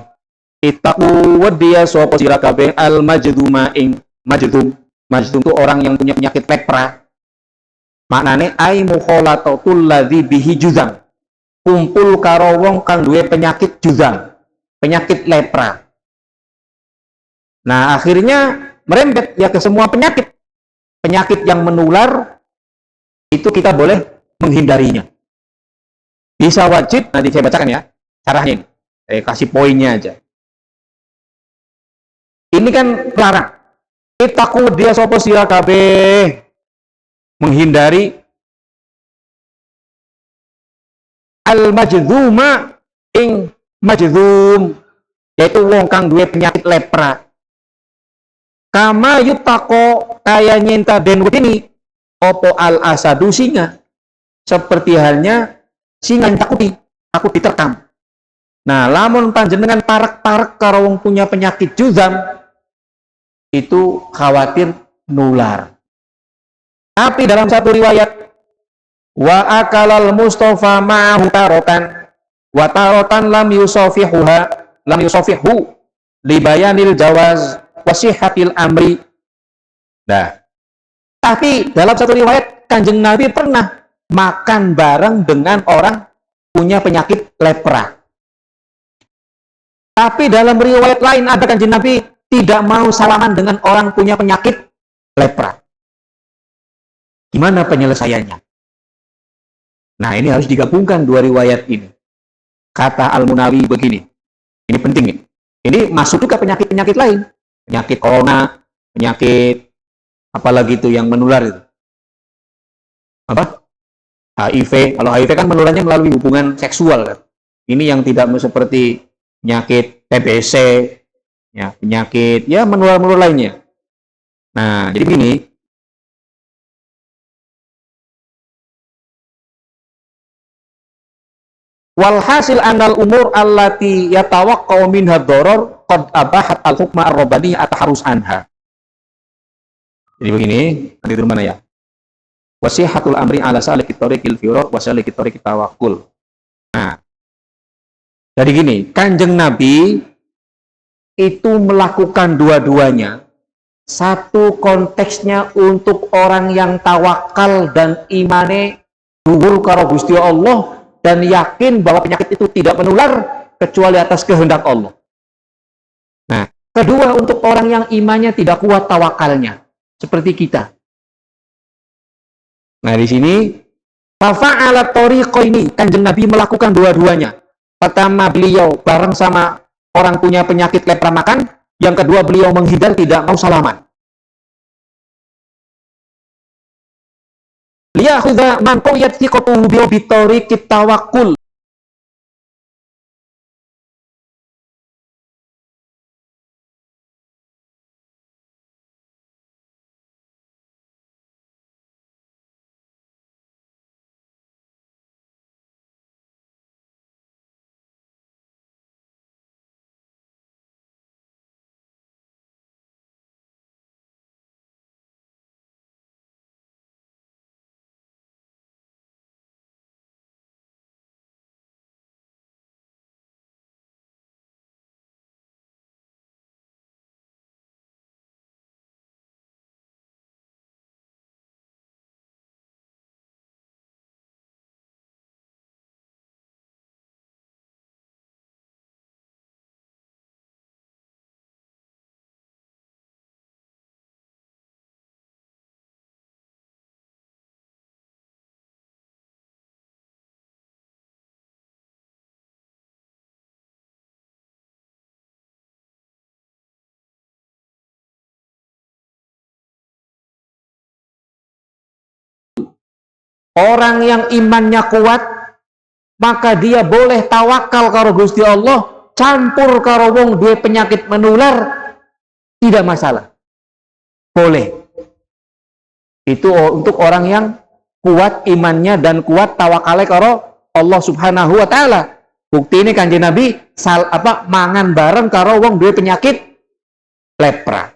ittaqu wadiya sapa sira kabeh al majduma ing majdum. Majdum itu orang yang punya penyakit lepra. Maknane ai mukhalatatul ladzi bihi juzam. Kumpul karo wong kang duwe penyakit juzam, penyakit lepra. Nah, akhirnya merembet ya ke semua penyakit. Penyakit yang menular itu kita boleh menghindarinya. Bisa wajib, nanti saya bacakan ya caranya ini. Saya kasih poinnya aja. Ini kan larang. Ittaqu dia sapa sira kabeh, menghindari al-majdzuma ing majdzum, yaitu wong kang duwe penyakit lepra. Kama yuttaqo kaya nyenta den wedini opo al-asadu singa, seperti halnya singa yang takut diterkam. Nah, lamun panjenengan parek-parek karo wong punya penyakit juzam, itu khawatir nular. Tapi dalam satu riwayat, wa akalal mustafa ma'ahu tarotan wa tarotan lam yusafihu libayanil jawaz wasihatil amri. Nah, tapi dalam satu riwayat Kanjeng Nabi pernah makan bareng dengan orang punya penyakit lepra. Tapi dalam riwayat lain ada Kanjeng Nabi tidak mau salaman dengan orang punya penyakit lepra. Gimana penyelesaiannya? Nah, ini harus digabungkan 2 riwayat ini. Kata Al-Munawi begini. Ini penting nih. Ini masuk juga penyakit-penyakit lain. Penyakit corona, penyakit apalagi itu yang menular itu. apa? HIV. Kalau HIV kan menularnya melalui hubungan seksual kan. Ini yang tidak seperti penyakit TBC, ya, penyakit ya menular-menular lainnya. Nah, jadi begini. Walhasil anal umur allati yatawaqqa'u minha ad-darar qad abahat al-hukma ar-rabbani ataharus anha. Jadi begini, nanti itu mana ya? Wasihatul amri ala salikit tariqil firaq wa salikit tariqit tawakkul. Nah, jadi gini, Kanjeng Nabi itu melakukan dua-duanya. Satu konteksnya untuk orang yang tawakal dan imane dhuwur karo Gusti Allah dan yakin bahwa penyakit itu tidak menular kecuali atas kehendak Allah. Nah, kedua untuk orang yang imannya tidak kuat tawakalnya, seperti kita. Nah, di sini fa'ala tariqaini, Kanjeng Nabi melakukan dua-duanya. Pertama, beliau bareng sama orang punya penyakit lepra makan, yang kedua beliau menghindar, tidak mau salaman. Liyakhudha man qawiyat thiqatuhu bi tariqit tawakkul. Orang yang imannya kuat, maka dia boleh tawakal karo Gusti Allah, campur karo wong duwe penyakit menular, tidak masalah. Boleh. Itu untuk orang yang kuat imannya dan kuat tawakalnya karo Allah Subhanahu wa taala. Bukti ini Kanjeng Nabi mangan bareng karo wong duwe penyakit lepra.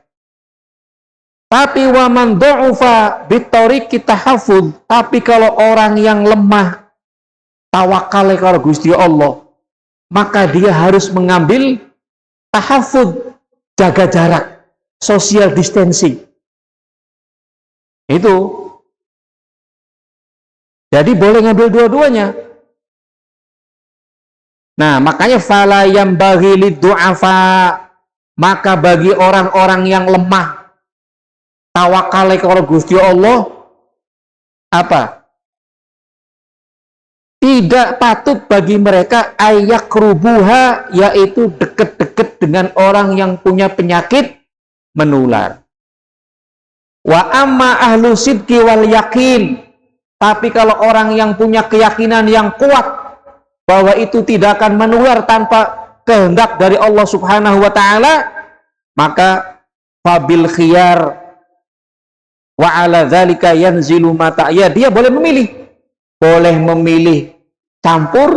Tapi wa man du'ufa bitariqi tahaffuz, tapi kalau orang yang lemah tawakal karo Gusti Allah, maka dia harus mengambil tahaffuz, jaga jarak, social distancing. Itu. Jadi boleh ngambil dua-duanya. Nah, makanya fala yambaghi lid-du'afa, maka bagi orang-orang yang lemah tawakal kepada Gusti Allah apa? Tidak patut bagi mereka ayak rubuha, yaitu dekat-dekat dengan orang yang punya penyakit menular. Wa amma ahlu sidqi wal yakin, tapi kalau orang yang punya keyakinan yang kuat bahwa itu tidak akan menular tanpa kehendak dari Allah Subhanahu wa taala, maka fabil khiyar wa ala dzalika yanzilu mata, ya dia boleh memilih campur,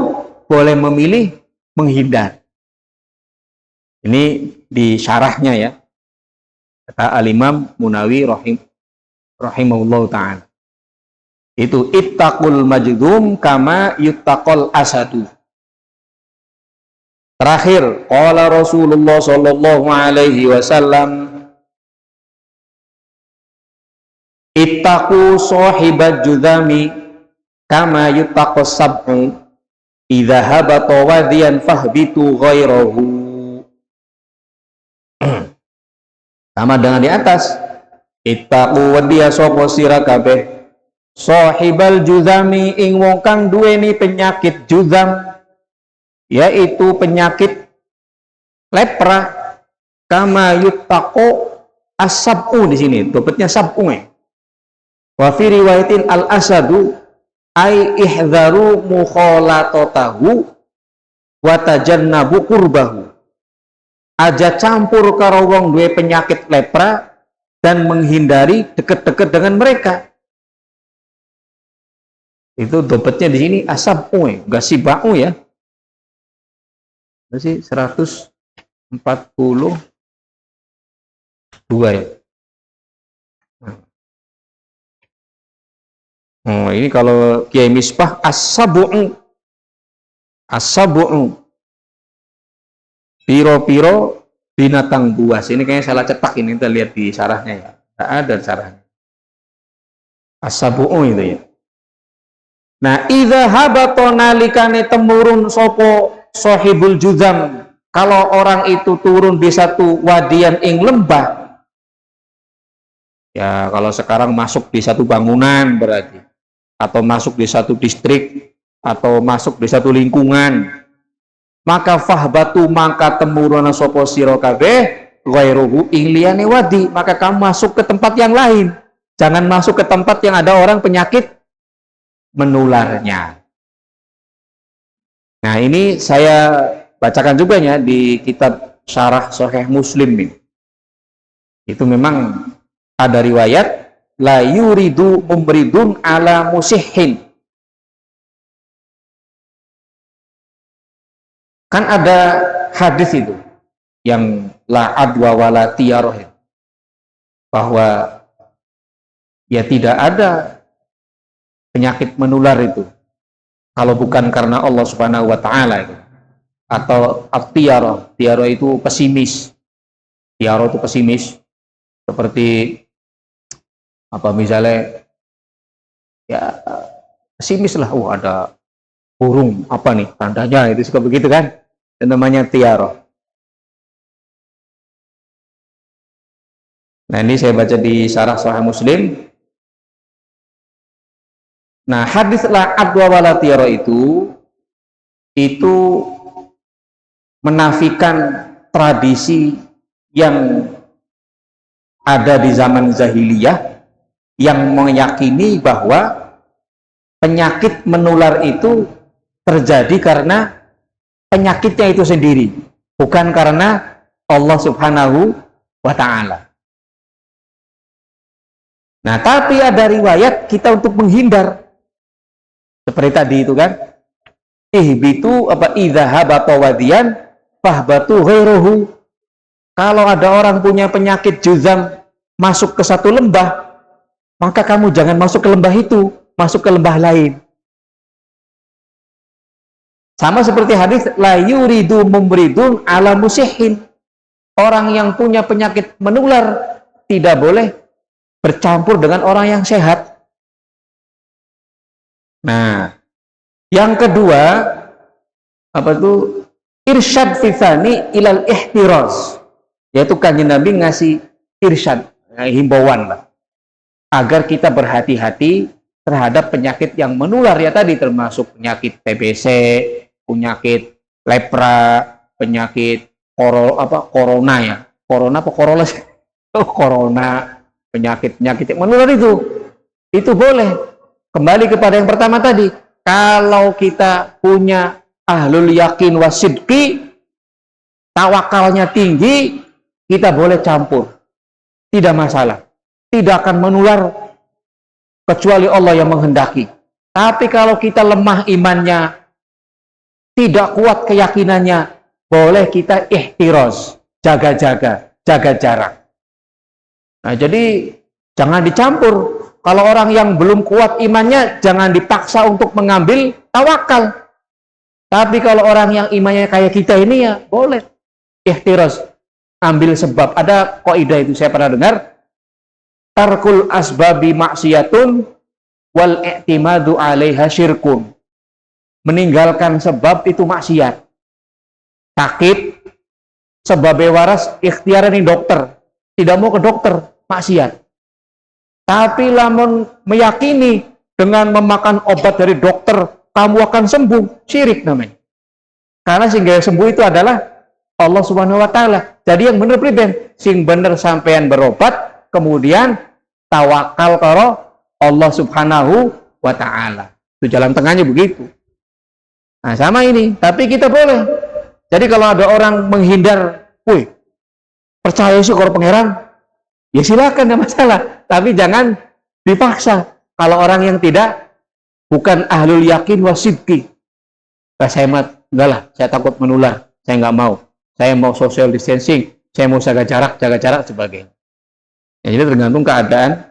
boleh memilih menghindar. Ini di syarahnya ya, kata Al-Imam Munawi rahimahullah ta'ala, itu ittaqul majdum kama yuttaqal asadu. Terakhir, qala Rasulullah sallallahu alaihi wasallam, ittaqu sahibat judami kama yuttaqas sab'u idza habata wadiyan fahbitu ghairahu. Sama dengan di atas, ittaqu wadiya sapa sira kabeh sahibal judami ing wong kang duweni penyakit judam, yaitu penyakit lepra, kama yuttaqu as-sab'u, di sini dobetnya sab'u. Wa fi riwayatin al-asadu ai ihdharu mukhalatatahu wa tajannabu qurbahu. Aja campur karo wong duwe penyakit lepra dan menghindari deket-deket dengan mereka. Itu dompetnya di sini asabu, enggak sibau ya. Masih 142 ya. Oh, ini kalau Kiai Misbah as-sabu'u. As-sabu'u. Piro-piro binatang buas. Ini kayaknya salah cetak ini, kita lihat di syarahnya ya. Tidak ada syarahnya. As-sabu'u itu ya. Nah, idza habata nalikane temurun sopo sahibul juzam, kalau orang itu turun di satu wadian ing lembah, ya kalau sekarang masuk di satu bangunan berarti, atau masuk di satu distrik, atau masuk di satu lingkungan, maka fahbatu maka temurun sopo sira kabeh ghairuhu ing liyane wadi, maka kamu masuk ke tempat yang lain, jangan masuk ke tempat yang ada orang penyakit menularnya. Nah, ini saya bacakan juga ya di kitab Syarah Sahih Muslim nih. Itu memang ada riwayat la yuridu mumridun ala musihhin. Kan ada hadis itu yang la adwa wala tiyaroh, bahwa ya tidak ada penyakit menular itu kalau bukan karena Allah Subhanahu wa taala itu. Atau at-tiyarah, tiyarah itu pesimis. Tiyarah itu pesimis, seperti apa misalnya ya pesimis lah, ada burung apa nih tandanya, itu suka begitu kan, itu namanya tiyarah. Nah, ini saya baca di Syarah Sahih Muslim. Nah, hadis la adwa wala tiyara itu menafikan tradisi yang ada di zaman jahiliyah yang meyakini bahwa penyakit menular itu terjadi karena penyakitnya itu sendiri, bukan karena Allah Subhanahu wa ta'ala. Nah, tapi ada riwayat kita untuk menghindar. Seperti tadi itu kan, ihbitu apa idza habata wadiyan fahbatu ghairuhu. Kalau ada orang punya penyakit juzam masuk ke satu lembah, maka kamu jangan masuk ke lembah itu, masuk ke lembah lain. Sama seperti hadis la yuridu mumridun ala musihhin. Orang yang punya penyakit menular tidak boleh bercampur dengan orang yang sehat. Nah, yang kedua apa itu irsyad fitsani ilal ihtiraz, yaitu kanjeng Nabi ngasih irsyad, himbauan lah, agar kita berhati-hati terhadap penyakit yang menular ya tadi, termasuk penyakit TBC, penyakit lepra, penyakit corona ya, corona, penyakit yang menular itu boleh. Kembali kepada yang pertama tadi, kalau kita punya ahlul yakin wasidqi, tawakalnya tinggi, kita boleh campur, tidak masalah, tidak akan menular kecuali Allah yang menghendaki. Tapi kalau kita lemah imannya, tidak kuat keyakinannya, boleh kita ihtiraz, jaga-jaga, jaga jarak. Nah, jadi jangan dicampur. Kalau orang yang belum kuat imannya, jangan dipaksa untuk mengambil tawakal. Tapi kalau orang yang imannya kayak kita ini ya boleh ihtiraz, ambil sebab. Ada kaidah itu saya pernah dengar, tarkul asbabi maksiyatun wal i'timadu 'alaiha syirkun. Meninggalkan sebab itu maksiat. Sakit, sebabnya waras, ikhtiar ini dokter, tidak mau ke dokter, maksiat. Tapi lamun meyakini dengan memakan obat dari dokter kamu akan sembuh, syirik namanya. Karena sehingga sembuh itu adalah Allah Subhanahu wa taala. Jadi yang benar pribadi, sing bener sampean berobat, kemudian tawakal karo Allah Subhanahu wa Ta'ala. Itu jalan tengahnya begitu. Nah, sama ini, tapi kita boleh. Jadi kalau ada orang menghindar, wih, percaya sih kalau pangeran, ya silakan, tidak masalah. Tapi jangan dipaksa. Kalau orang yang tidak, bukan ahlul yakin wasidki. Saya enggak lah, saya takut menular, saya nggak mau. Saya mau social distancing, saya mau jaga jarak sebagainya. Ya, jadi tergantung keadaan,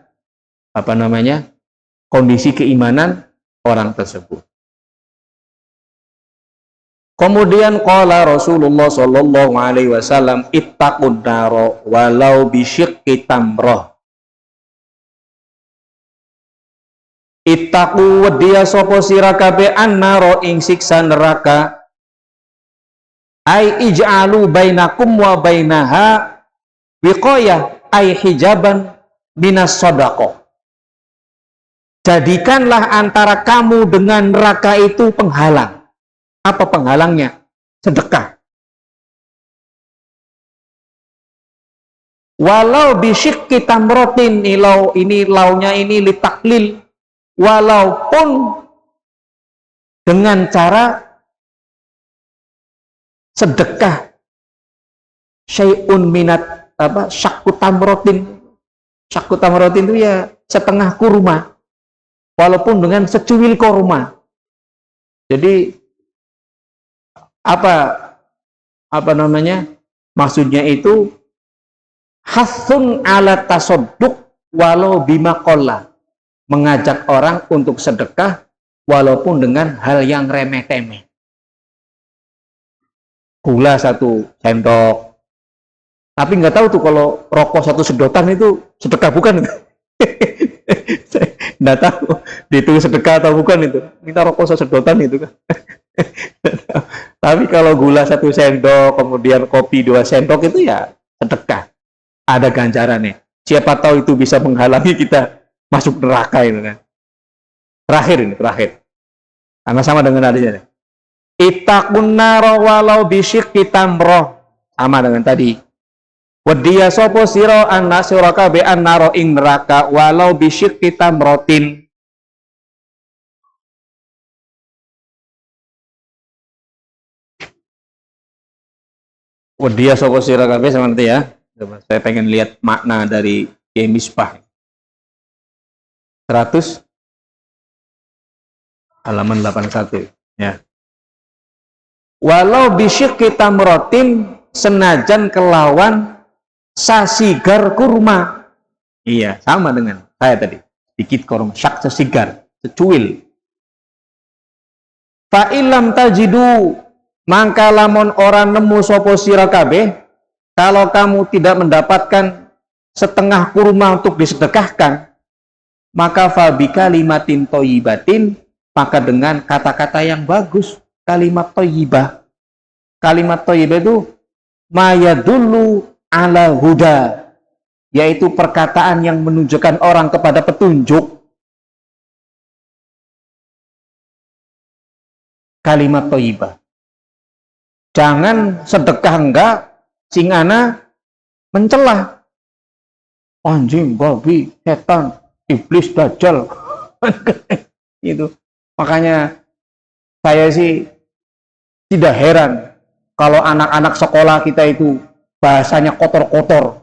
kondisi keimanan orang tersebut. Kemudian qala Rasulullah sallallahu alaihi wasallam ittaqun naro walau bisyiqqi tamrah. Ittaqu wadiya sapa sira kabeh annaro ing siksa neraka. Ai ij'alu bainakum wa bainaha wiqayah ai hijaban minas shadaqah. Jadikanlah antara kamu dengan neraka itu penghalang. Apa penghalangnya? Sedekah. Walau bisyikki tamrotin, ini launya ini litaklil, walaupun dengan cara sedekah syai'un minat syakku tamrotin itu ya setengah kurma, walaupun dengan secuil kurma. Jadi maksudnya itu hasun ala tasadduq walau bima qalla, mengajak orang untuk sedekah walaupun dengan hal yang remeh-temeh. Gula 1 sendok, tapi nggak tahu tuh kalau rokok 1 sedotan itu sedekah bukan? Nggak tahu itu sedekah atau bukan itu. Kita rokok 1 sedotan itu kan. Tapi kalau gula 1 sendok, kemudian kopi 2 sendok itu ya sedekah. Ada ganjarannya. Siapa tahu itu bisa menghalangi kita masuk neraka itu kan. Terakhir. Sama-sama dengan hadisnya. Ittaqun naro walau bisyikki tamroh. Sama dengan tadi. Wadiya sapa sira anna siraka bi annaro ing neraka walau bisyikki tamrotin. Wadiya sapa sira kabeh seperti ya. Saya pengen lihat makna dari Kiai Misbah. 100 halaman 81 ya. Walau bisyikki tamrotin, senajan kelawan sasigar kurma. Iya, sama dengan saya tadi. Sedikit kurma, syak sesigar, secuil. Fa illam tajidu, mangka lamun orang nemu sapa sira kabeh, kalau kamu tidak mendapatkan setengah kurma untuk disedekahkan, maka fa bi kalimatin thayyibatin, maka dengan kata-kata yang bagus, kalimat thayyibah. Kalimat thayyibah itu mayadullu ala huda, yaitu perkataan yang menunjukkan orang kepada petunjuk. Kalimat thayyibah. Jangan sedekah enggak, sing ana mencela. Anjing, babi, setan, iblis, dajjal. Itu. Makanya saya sih tidak heran kalau anak-anak sekolah kita itu bahasanya kotor-kotor.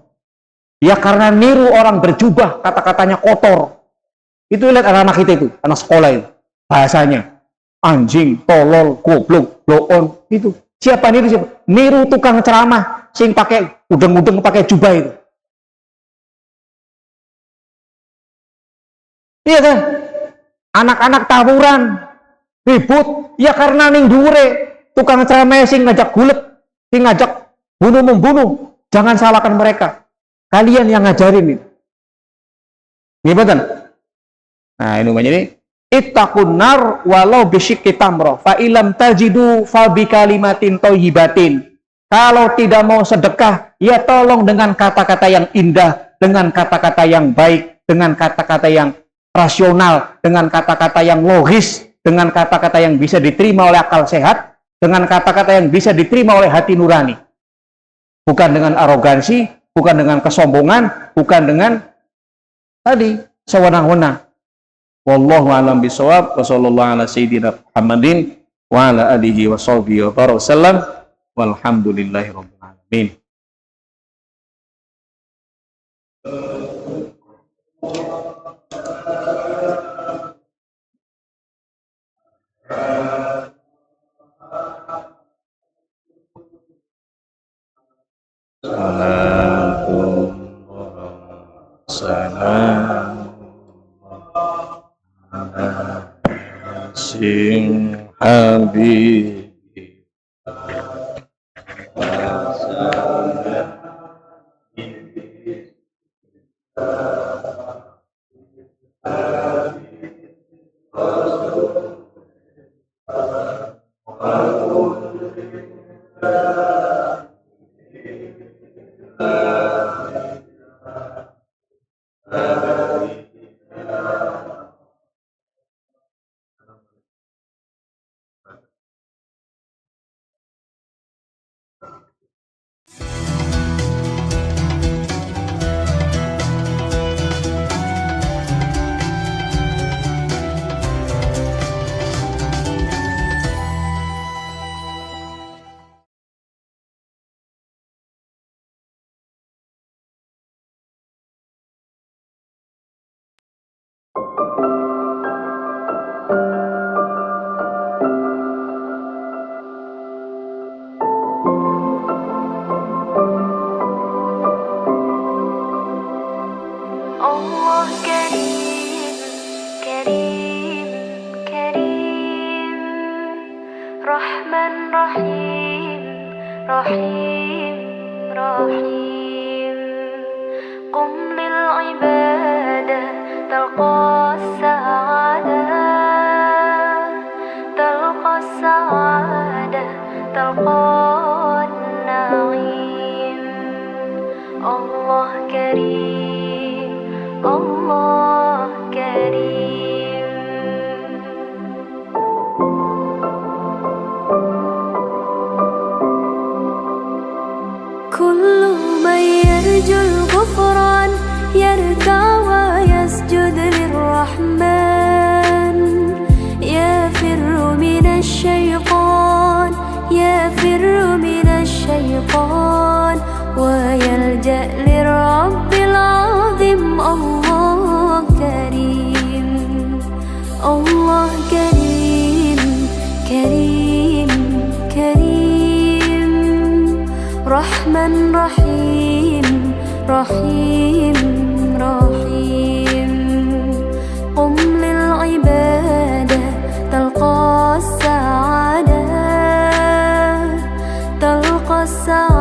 Ya karena niru orang berjubah, kata-katanya kotor. Itu lihat anak-anak kita itu, anak sekolah itu. Bahasanya anjing, tolol, goblok, bloon, itu. Siapa niru siapa? Niru tukang ceramah sing pakai udeng-udeng pakai jubah itu. Iya kan? Anak-anak tawuran, ribut, ya karena ning dhuwure tukang ceramah sing ngajak gulet, sing ngajak bunuh-membunuh. Jangan salahkan mereka. Kalian yang ngajarin itu. Ngibatan? Nah, ini namanya ini ittaqun nar walau bisyikki tamrah fa ilam tajidu fa bi kalimatin thayyibatin. Kalau tidak mau sedekah, ya tolong dengan kata-kata yang indah, dengan kata-kata yang baik, dengan kata-kata yang rasional, dengan kata-kata yang logis, dengan kata-kata yang bisa diterima oleh akal sehat, dengan kata-kata yang bisa diterima oleh hati nurani. Bukan dengan arogansi, bukan dengan kesombongan, bukan dengan tadi sewenang-wenang. Wallahu a'lam bishawab. Wa sallallahu ala sayyidina Muhammadin wa ala alihi wa sahbihi wa baraka wasallam. Walhamdulillahi rabbil alamin. Salam sing habib Allah Karim, Karim, Karim, Rahman Rahim, Rahim, Rahim. Qum lil ibadah talqa sa'adah, talqa sa'adah, talqa na'im. Allah Karim, Allah Karim. Kullu man yarjul ghufran yarka wa yasjud lirrahman, yafirru minash shaytan, yafirru minash shaytan, wa yalja lirabbil azim. Allah Karim, Allah Karim, Karim, Karim, Rahman Rahim, Rahim, Rahim. Qum lil ibadah talqa sa'adah, talqa sa'adah.